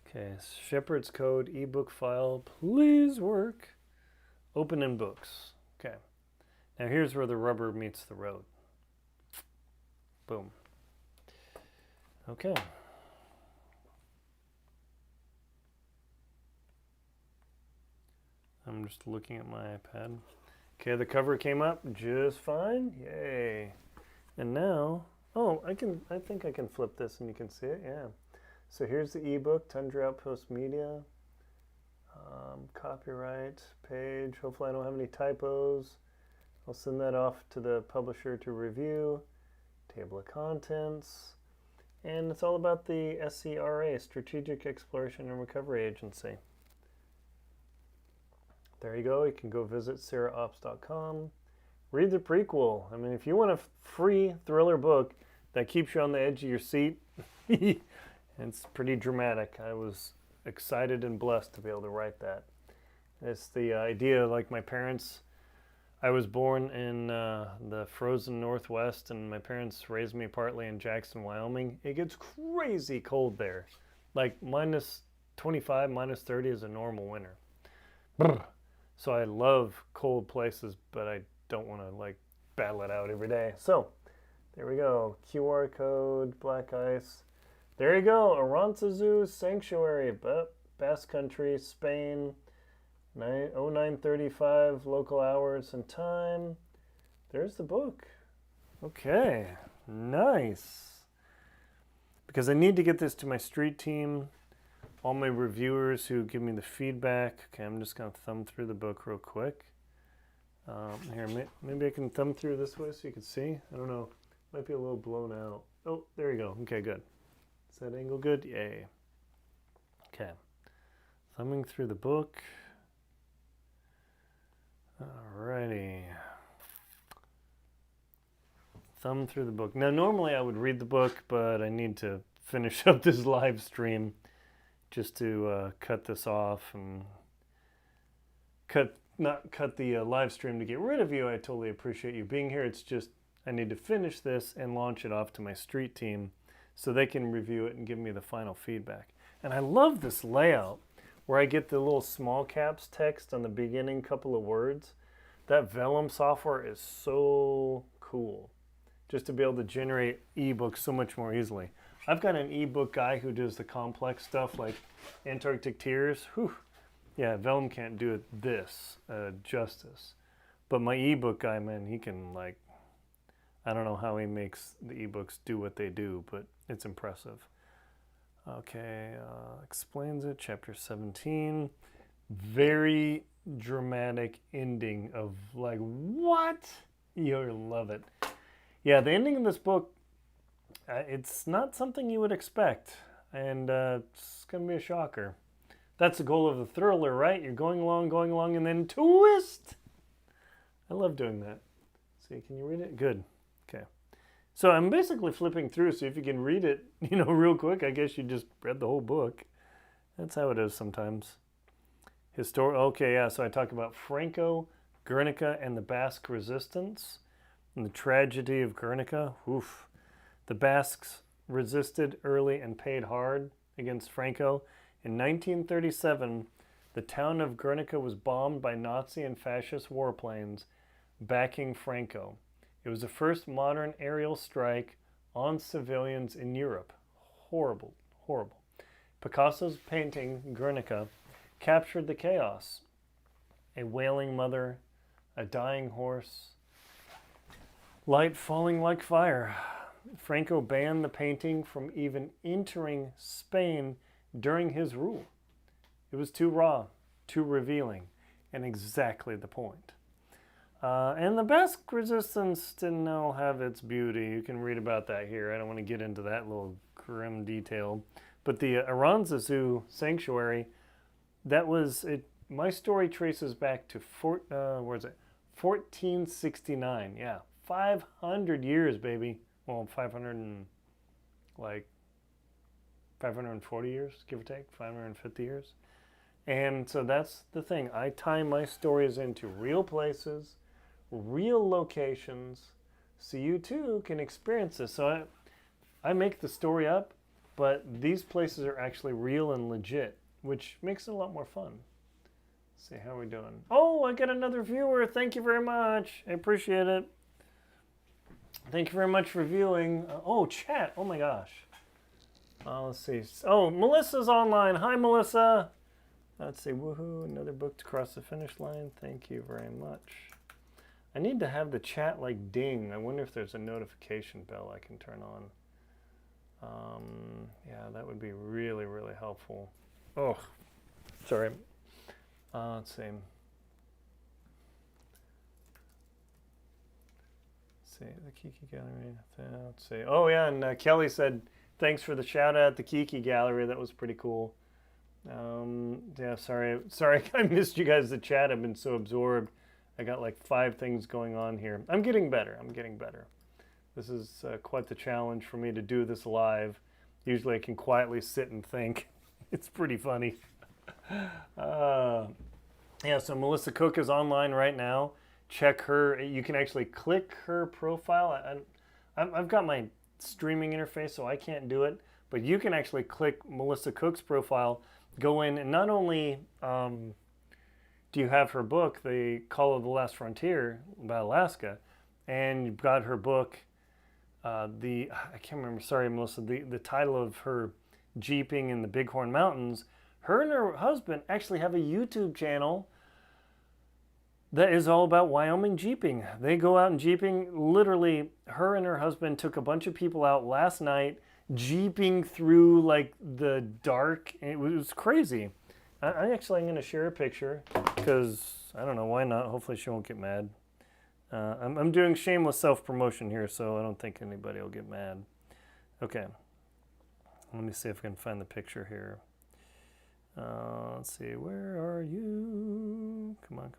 Okay, Shepherd's Code ebook file, please work. Open in books. Okay. Now here's where the rubber meets the road. Boom. Okay. I'm just looking at my iPad. Okay, the cover came up just fine. Yay. And now, oh, I think I can flip this and you can see it. Yeah. So here's the ebook, Tundra Outpost Media. Copyright page. Hopefully I don't have any typos. I'll send that off to the publisher to review. Table of contents. And it's all about the SERA, Strategic Exploration and Recovery Agency. there you go. You can go visit SERAOps.com. Read the prequel. I mean, if you want a free thriller book that keeps you on the edge of your seat, it's pretty dramatic. I was excited and blessed to be able to write that. It's the idea, like my parents, I was born in the frozen Northwest, and my parents raised me partly in Jackson, Wyoming. It gets crazy cold there. Like minus 25, minus 30 is a normal winter. Brr. So I love cold places, but I don't want to like battle it out every day. So there we go. QR code, black ice. There you go. Aranzazu Sanctuary, Basque Country, Spain. 09:35 local hours and time. There's the book. Okay, nice. Because I need to get this to my street team, all my reviewers who give me the feedback. Okay, I'm just going to thumb through the book real quick. Here, maybe I can thumb through this way so you can see. I don't know. Might be a little blown out. Oh, there you go. Okay, good. Is that angle good? Yay. Okay. Thumbing through the book. Alrighty. Thumb through the book. Now, normally I would read the book, but I need to finish up this live stream just to cut this off and not cut the live stream to get rid of you. I totally appreciate you being here. It's just I need to finish this and launch it off to my street team so they can review it and give me the final feedback. And I love this layout where I get the little small caps text on the beginning couple of words. That Vellum software is so cool. Just to be able to generate ebooks so much more easily. I've got an ebook guy who does the complex stuff like Antarctic Tears. Whew. Yeah, Vellum can't do this justice. But my ebook guy, man, he can like, I don't know how he makes the ebooks do what they do, but it's impressive. Okay, explains it, chapter 17. Very dramatic ending of like, what? You'll love it. Yeah, the ending of this book, it's not something you would expect, and it's going to be a shocker. That's the goal of the thriller, right? You're going along, and then twist! I love doing that. See, can you read it? Good. Okay. So I'm basically flipping through, so if you can read it, real quick, I guess you just read the whole book. That's how it is sometimes. Okay, yeah, so I talk about Franco, Guernica, and the Basque resistance, and the tragedy of Guernica. Oof. The Basques resisted early and paid hard against Franco. In 1937, the town of Guernica was bombed by Nazi and fascist warplanes backing Franco. It was the first modern aerial strike on civilians in Europe. Horrible, horrible. Picasso's painting, Guernica, captured the chaos. A wailing mother, a dying horse, light falling like fire. Franco banned the painting from even entering Spain during his rule. It was too raw, too revealing, and exactly the point. And the Basque resistance didn't all have its beauty. You can read about that here. I don't want to get into that little grim detail. But the Aranzazu Sanctuary, that was it. My story traces back to 1469. Yeah, 500 years, baby. Well, 540 years, give or take, 550 years. And so that's the thing. I tie my stories into real places, real locations, so you too can experience this. So I make the story up, but these places are actually real and legit, which makes it a lot more fun. Let's see, how are we doing? Oh, I got another viewer. Thank you very much. I appreciate it. Thank you very much for viewing. Chat. Oh my gosh. Let's see. Oh, Melissa's online. Hi, Melissa. Let's see. Woohoo. Another book to cross the finish line. Thank you very much. I need to have the chat like ding. I wonder if there's a notification bell I can turn on. Yeah, that would be really, really helpful. Oh, sorry. Let's see. The Kiki Gallery. Let's see. Oh, yeah, and Kelly said, thanks for the shout out at the Kiki Gallery. That was pretty cool. Yeah, sorry, I missed you guys. The chat. I've been so absorbed. I got like 5 things going on here. I'm getting better. This is quite the challenge for me to do this live. Usually I can quietly sit and think. It's pretty funny. Yeah, so Melissa Cook is online right now. Check her. You can actually click her profile. I've got my streaming interface, so I can't do it. But you can actually click Melissa Cook's profile, go in, and not only do you have her book, The Call of the Last Frontier about Alaska, and you've got her book, I can't remember, sorry, Melissa, the title of her Jeeping in the Bighorn Mountains. Her and her husband actually have a YouTube channel that is all about Wyoming Jeeping. They go out and Jeeping. Literally, her and her husband took a bunch of people out last night Jeeping through like the dark. It was crazy. I'm going to share a picture because I don't know, why not? Hopefully she won't get mad. I'm doing shameless self-promotion here, so I don't think anybody will get mad. Okay. Let me see if I can find the picture here. Let's see, where are you? Come on.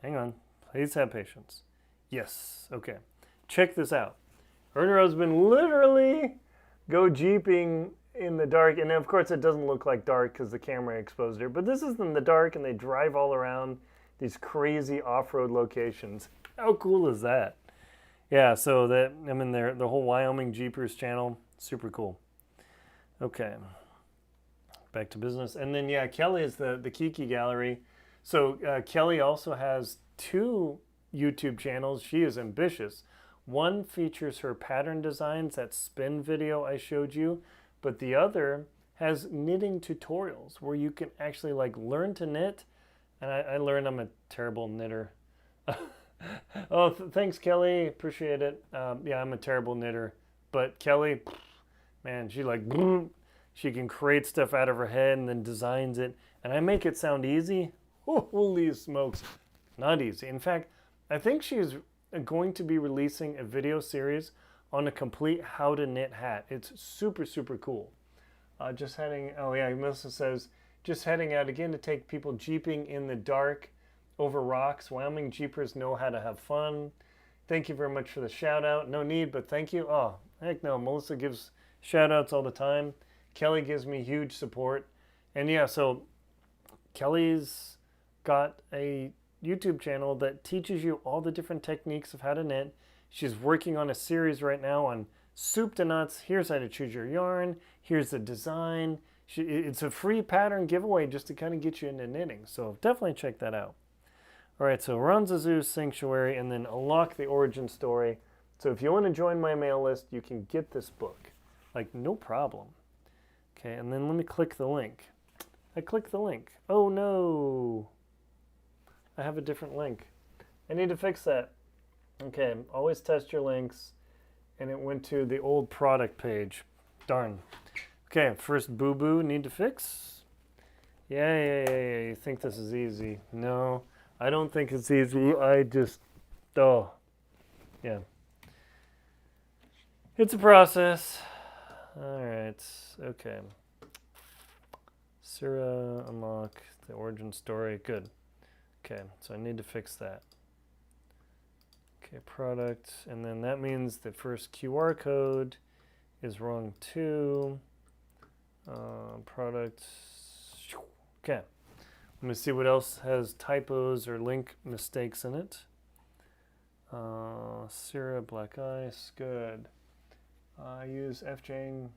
Hang on. Please have patience. Yes, okay. Check this out. Her and her husband literally go Jeeping in the dark. And of course it doesn't look like dark because the camera exposed her. But this is in the dark and they drive all around these crazy off-road locations. How cool is that? Yeah, so that, I mean, the whole Wyoming Jeepers channel, super cool. Okay. Back to business. And then, yeah, Kelly is the Kiki Gallery. So Kelly also has 2 YouTube channels. She is ambitious. One features her pattern designs, that spin video I showed you, but the other has knitting tutorials where you can actually like learn to knit. And I learned I'm a terrible knitter. Oh, thanks, Kelly. Appreciate it. Yeah, I'm a terrible knitter. But Kelly, man, she can create stuff out of her head and then designs it. And I make it sound easy. Holy smokes. Not easy. In fact, I think she's going to be releasing a video series on a complete how to knit hat. It's super, super cool. Oh yeah, Melissa says, just heading out again to take people Jeeping in the dark over rocks. Wyoming Jeepers know how to have fun. Thank you very much for the shout out. No need, but thank you. Oh, heck no. Melissa gives shout outs all the time. Kelly gives me huge support. And yeah, so Kelly's got a YouTube channel that teaches you all the different techniques of how to knit. She's working on a series right now on soup to nuts. Here's how to choose your yarn. Here's the design. It's a free pattern giveaway just to kind of get you into knitting. So definitely check that out. All right, so Ranzazu Sanctuary and then Unlock the Origin Story. So if you want to join my mail list, you can get this book. Like, no problem. Okay, and then let me click the link. I clicked the link. Oh no. I have a different link. I need to fix that. Okay, always test your links. And it went to the old product page. Darn. Okay, first boo-boo need to fix. Yeah. You think this is easy. No, I don't think it's easy. Yeah. It's a process. All right, okay. SERA, unlock the origin story. Good. Okay, so I need to fix that. Okay, product, and then that means the first QR code is wrong too. Product. Okay, let me see what else has typos or link mistakes in it. SERA, black ice, good. I use FJing.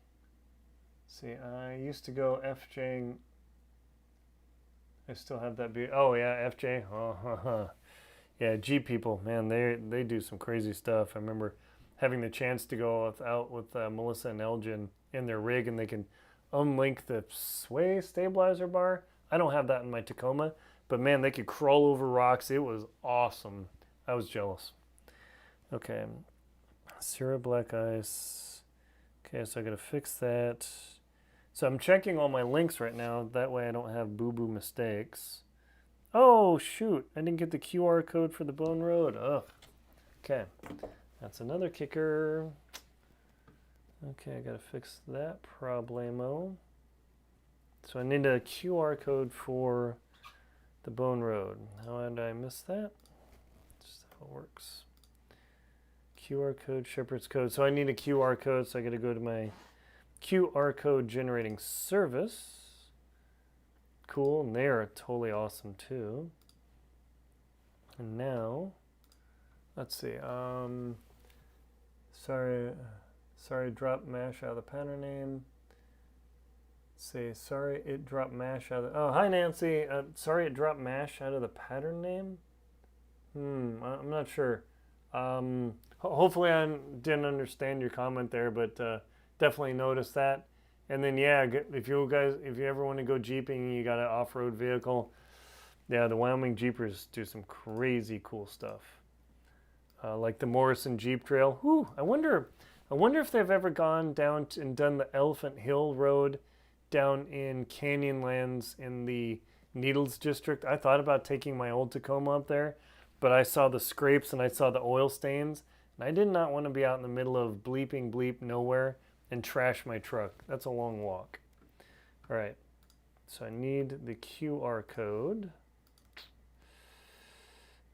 See, I used to go FJing. I still have that. Oh yeah, FJ. Oh, yeah, G people, man, they do some crazy stuff. I remember having the chance to go out with Melissa and Elgin in their rig, and they can unlink the sway stabilizer bar. I don't have that in my Tacoma, but man, they could crawl over rocks. It was awesome. I was jealous. Okay, SERA black ice. Okay, so I gotta fix that. So I'm checking all my links right now. That way I don't have boo-boo mistakes. Oh, shoot. I didn't get the QR code for the Bone Road. Ugh. Okay. That's another kicker. Okay, I got to fix that problemo. So I need a QR code for the Bone Road. How did I miss that? Just how it works. QR code, Shepherd's code. So I need a QR code, so I got to go to my QR code generating service. Cool, and they are totally awesome too. And now, let's see. Sorry, drop mash out of the pattern name. Say sorry, it dropped mash out of the, oh, hi Nancy. Sorry, it dropped mash out of the pattern name. I'm not sure. Hopefully I didn't understand your comment there, but definitely noticed that. And then yeah, if you ever want to go jeeping, you got an off-road vehicle. Yeah, the Wyoming Jeepers do some crazy cool stuff. Like the Morrison Jeep Trail. Whew, I wonder if they've ever gone down and done the Elephant Hill Road down in Canyonlands in the Needles District. I thought about taking my old Tacoma up there, but I saw the scrapes and I saw the oil stains, and I did not want to be out in the middle of bleeping bleep nowhere and trash my truck. That's a long walk. All right, so I need the QR code.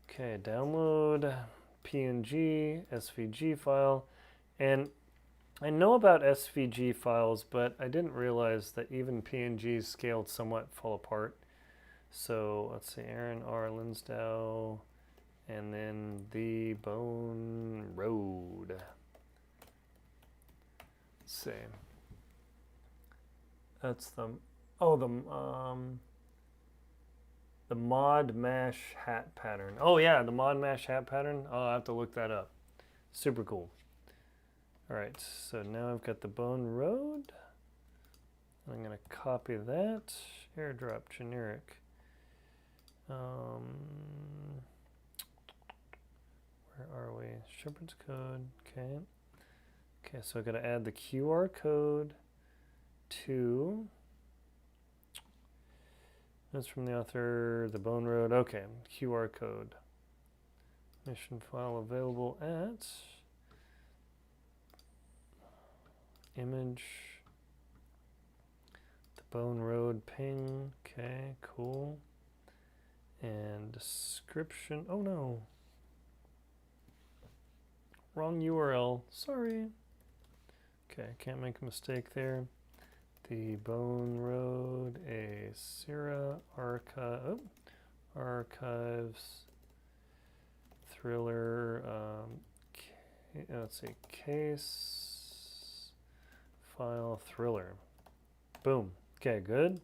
Okay, download PNG, SVG file, and I know about SVG files, but I didn't realize that even PNGs scaled somewhat fall apart. So let's see, Aaron R. Linsdau, and then the Bone Road. Let's see. That's the Mod Mash hat pattern. Oh yeah, the Mod Mash hat pattern. Oh, I'll have to look that up. Super cool. All right, so now I've got the Bone Road. I'm gonna copy that. Airdrop generic. Where are we? Shepherd's code. Okay. Okay, so I've got to add the QR code to. That's from the author, the Bone Road. Okay, QR code. Mission file available at image, the Bone Road ping. Okay, cool. And description. Oh no. Wrong URL. Sorry. Okay, can't make a mistake there. The Bone Road, a SERA archives thriller. Let's see, case file thriller. Boom. Okay, good.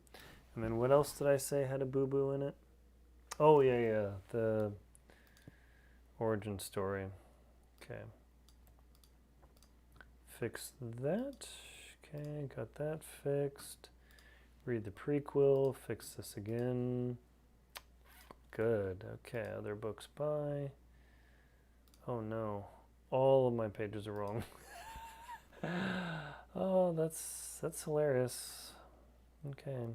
And then what else did I say had a boo-boo in it? Oh yeah, the origin story. Okay. Fix that. Okay, got that fixed. Read the prequel, fix this again. Good. Okay, other books by. Oh no. All of my pages are wrong. Oh, that's hilarious. Okay.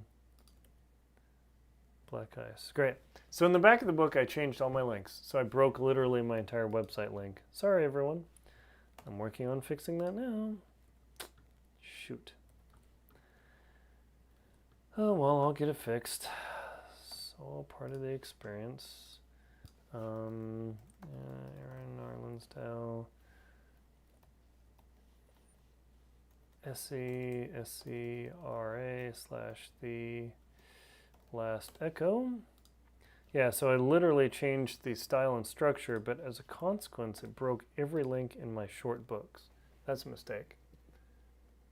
Black Ice. Great. So in the back of the book I changed all my links. So I broke literally my entire website link. Sorry everyone. I'm working on fixing that now. Shoot. Oh well, I'll get it fixed. It's all part of the experience. Aaron R. Linsdau. SERA/the last echo. Yeah, so I literally changed the style and structure, but as a consequence, it broke every link in my short books. That's a mistake.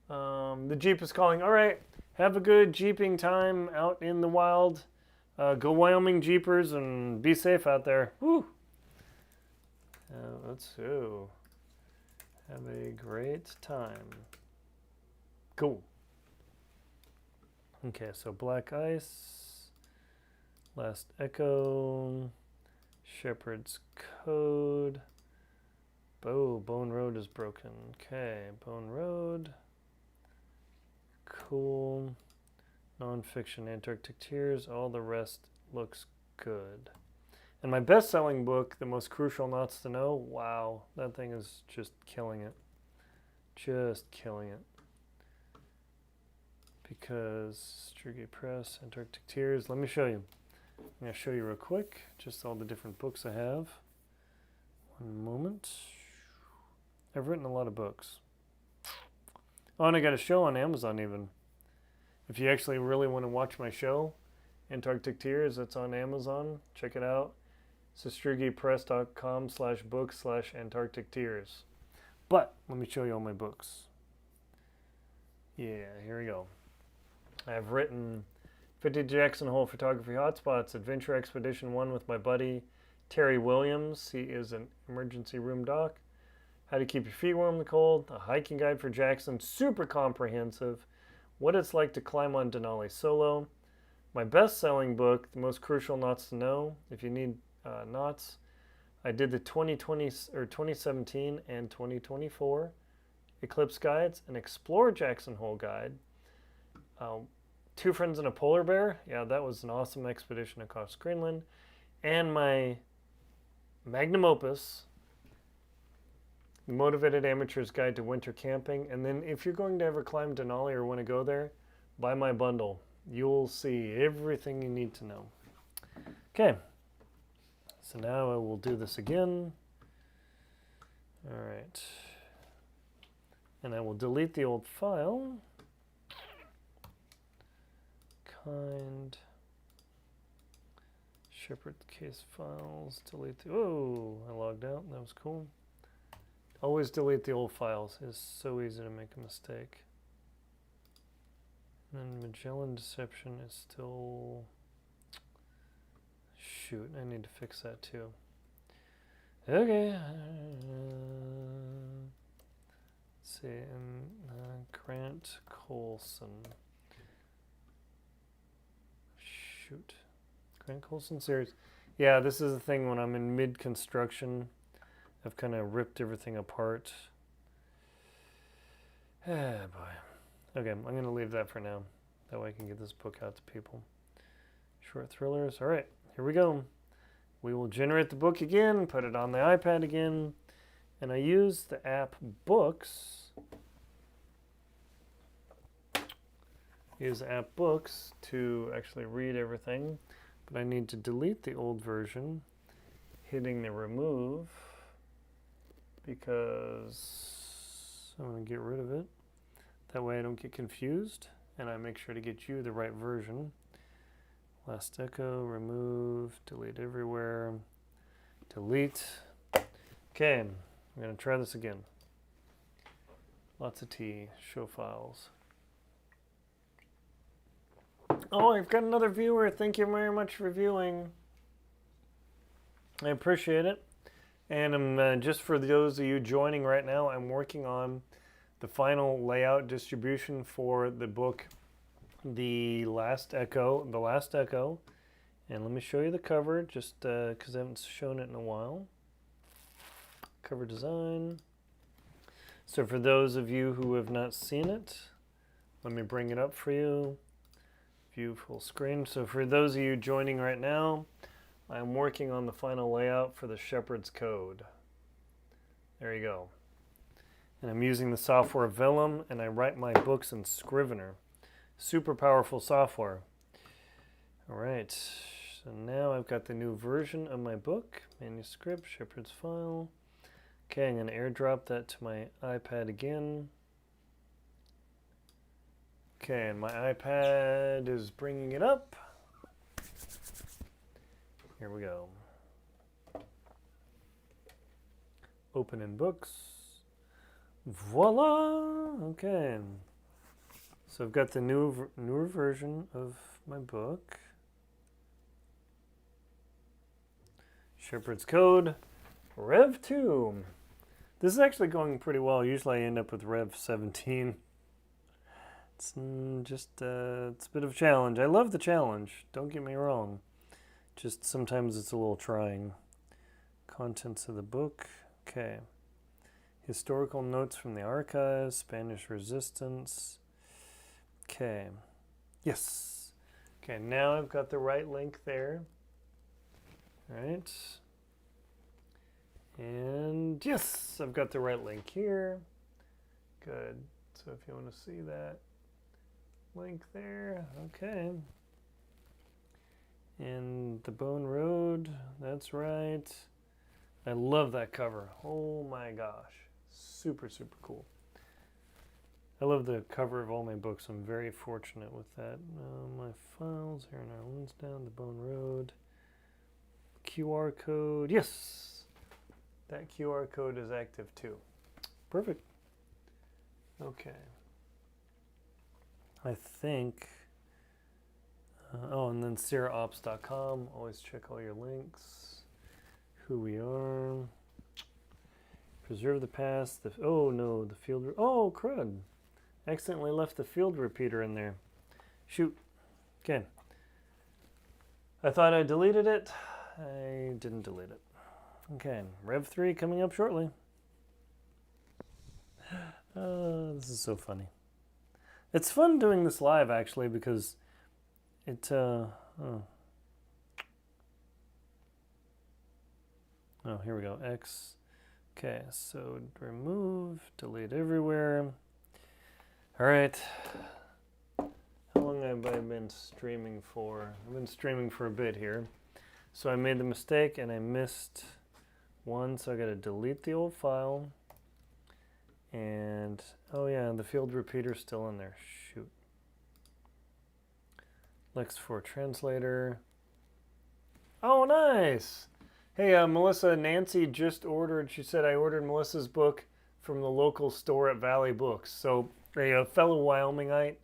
The Jeep is calling. All right, have a good Jeeping time out in the wild. Go Wyoming Jeepers and be safe out there. Woo! Let's go. Have a great time. Cool. Okay, so Black Ice, Last Echo, Shepherd's Code. Bone Road is broken. Okay, Bone Road. Cool. Nonfiction, Antarctic Tears. All the rest looks good. And my best-selling book, The Most Crucial Knots to Know. Wow, that thing is just killing it. Just killing it. because Strugate Press, Antarctic Tears. Let me show you. I'm going to show you real quick just all the different books I have. One moment. I've written a lot of books. Oh, and I got a show on Amazon even. If you actually really want to watch my show, Antarctic Tears, that's on Amazon. Check it out. It's StrugatePress.com/book/Antarctic Tears. But let me show you all my books. Yeah, here we go. I've written 50 Jackson Hole Photography Hotspots, Adventure Expedition 1 with my buddy Terry Williams. He is an emergency room doc. How to Keep Your Feet Warm in the Cold, a hiking guide for Jackson, super comprehensive. What it's like to climb on Denali solo. My best-selling book, The Most Crucial Knots to Know. If you need knots, I did the 2020 or 2017 and 2024 Eclipse guides, an Explore Jackson Hole guide. Two Friends and a Polar Bear. Yeah, that was an awesome expedition across Greenland. And my magnum opus, The Motivated Amateur's Guide to Winter Camping. And then if you're going to ever climb Denali or want to go there, buy my bundle. You'll see everything you need to know. Okay. So now I will do this again. All right. And I will delete the old file. Kind. Shepherd case files. Delete the... Oh, I logged out. That was cool. Always delete the old files. It's so easy to make a mistake. And then Magellan Deception is still... Shoot, I need to fix that too. Okay. Let's see. Grant Colson. Shoot. Grant Colson series. Yeah, this is the thing when I'm in mid-construction. I've kind of ripped everything apart. Ah, boy. Okay, I'm going to leave that for now. That way I can get this book out to people. Short thrillers. All right, here we go. We will generate the book again, put it on the iPad again, and I use the app Books. Use the app Books to actually read everything, but I need to delete the old version, hitting the remove, because I want to get rid of it. That way I don't get confused, and I make sure to get you the right version. Last echo, remove, delete everywhere, delete. Okay, I'm going to try this again. Lots of T, show files. Oh, I've got another viewer. Thank you very much for viewing. I appreciate it. And I'm just for those of you joining right now, I'm working on the final layout distribution for the book, The Last Echo. And let me show you the cover, just because I haven't shown it in a while. Cover design. So for those of you who have not seen it, let me bring it up for you. View full screen. So for those of you joining right now, I'm working on the final layout for the Shepherd's Code. There you go. And I'm using the software Vellum, and I write my books in Scrivener. Super powerful software. All right, so now I've got the new version of my book, manuscript, Shepherd's File. Okay, I'm going to airdrop that to my iPad again. Okay, and my iPad is bringing it up. Here we go. Open in Books. Voila! Okay. So I've got the newer version of my book. Shepherd's Code, Rev 2. This is actually going pretty well. Usually I end up with Rev 17. It's just, it's a bit of a challenge. I love the challenge, don't get me wrong. Just sometimes it's a little trying. Contents of the book. Okay. Historical notes from the archives, Spanish resistance. Okay. Yes. Okay, now I've got the right link there. All right. And yes, I've got the right link here. Good. So if you want to see that, link there. Okay. And the Bone Road, that's right. I love that cover. Oh my gosh. Super, super cool. I love the cover of all my books. I'm very fortunate with that. My files here in our Linsdau, the Bone Road. QR code. Yes! That QR code is active too. Perfect. Okay. I think... oh, and then SERAOps.com. Always check all your links. Who we are. Preserve the past. Oh no, the field... oh, crud. Accidentally left the field repeater in there. Shoot. Okay. I thought I deleted it. I didn't delete it. Okay. Rev 3 coming up shortly. This is so funny. It's fun doing this live, actually, because it... oh, here we go. X. Okay, so remove, delete everywhere. All right. How long have I been streaming for? I've been streaming for a bit here. So I made the mistake and I missed one, so I got to delete the old file. And, oh yeah, the field repeater's still in there. Shoot. Lex for translator. Oh, nice! Hey, Melissa, Nancy just ordered, she said I ordered Melissa's book from the local store at Valley Books. So, a fellow Wyomingite,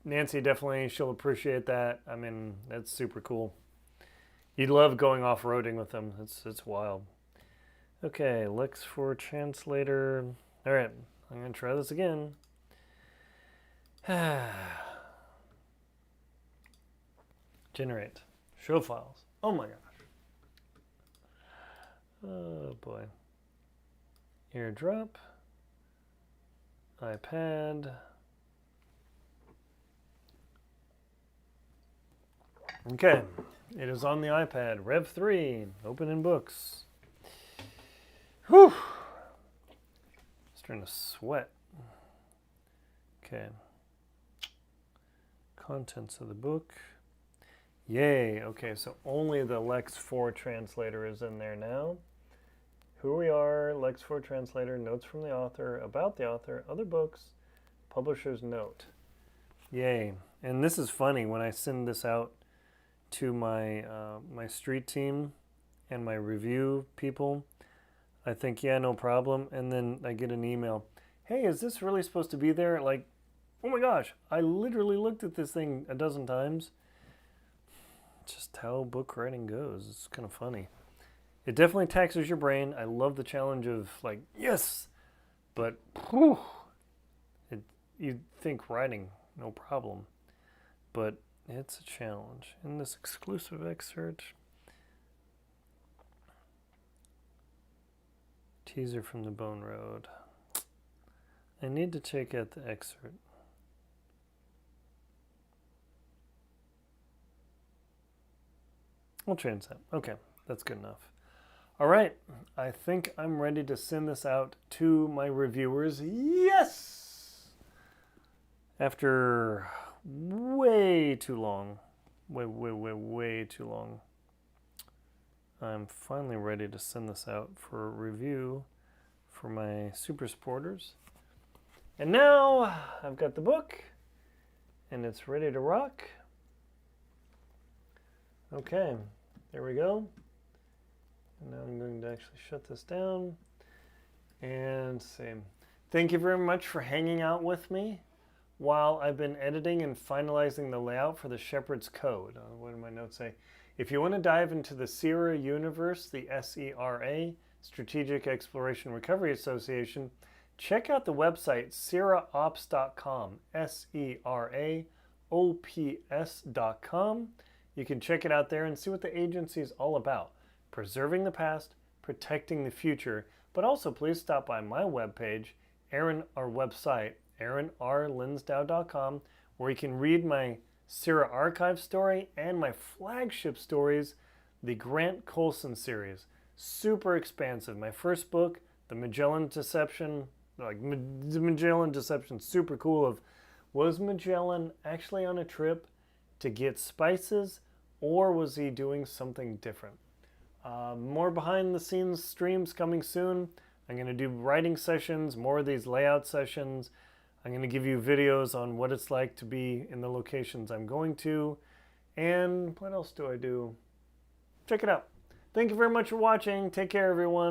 Nancy definitely, she'll appreciate that. I mean, that's super cool. You'd love going off-roading with them. It's wild. Okay, Lex for translator. All right, I'm going to try this again. Generate. Show files. Oh my gosh. Oh boy. AirDrop. iPad. Okay, it is on the iPad. Rev 3, open in books. Whew. Starting to sweat. Okay. Contents of the book. Yay. Okay, so only the Lex 4 translator is in there now. Who we are, Lex 4 translator, notes from the author, about the author, other books, publisher's note. Yay. And this is funny when I send this out to my my street team and my review people. I think, yeah, no problem. And then I get an email. Hey, is this really supposed to be there? Like, oh my gosh, I literally looked at this thing a dozen times. Just how book writing goes. It's kind of funny. It definitely taxes your brain. I love the challenge of like, yes, but whew, you'd think writing, no problem. But it's a challenge. In this exclusive excerpt, teaser from the Bone Road. I need to check out the excerpt. I'll change that. Okay, that's good enough. All right, I think I'm ready to send this out to my reviewers. Yes! After way too long, way too long, I'm finally ready to send this out for a review for my super supporters. And now I've got the book and it's ready to rock. Okay, there we go. And now I'm going to actually shut this down and say, thank you very much for hanging out with me while I've been editing and finalizing the layout for the Shepherd's Code. What did my notes say? If you want to dive into the SERA universe, the SERA, Strategic Exploration Recovery Association, check out the website SERAOps.com, SERAOPS.com. You can check it out there and see what the agency is all about. Preserving the past, protecting the future, but also please stop by my webpage, our website, AaronRLinsdau.com, where you can read my SERA archive story and my flagship stories, the Grant Coulson series. Super expansive. My first book, The Magellan Deception, the Magellan Deception, super cool of Was Magellan actually on a trip to get spices, or was he doing something different? More behind the scenes streams coming soon. I'm going to do writing sessions, more of these layout sessions. I'm going to give you videos on what it's like to be in the locations I'm going to. And what else do I do? Check it out. Thank you very much for watching. Take care, everyone.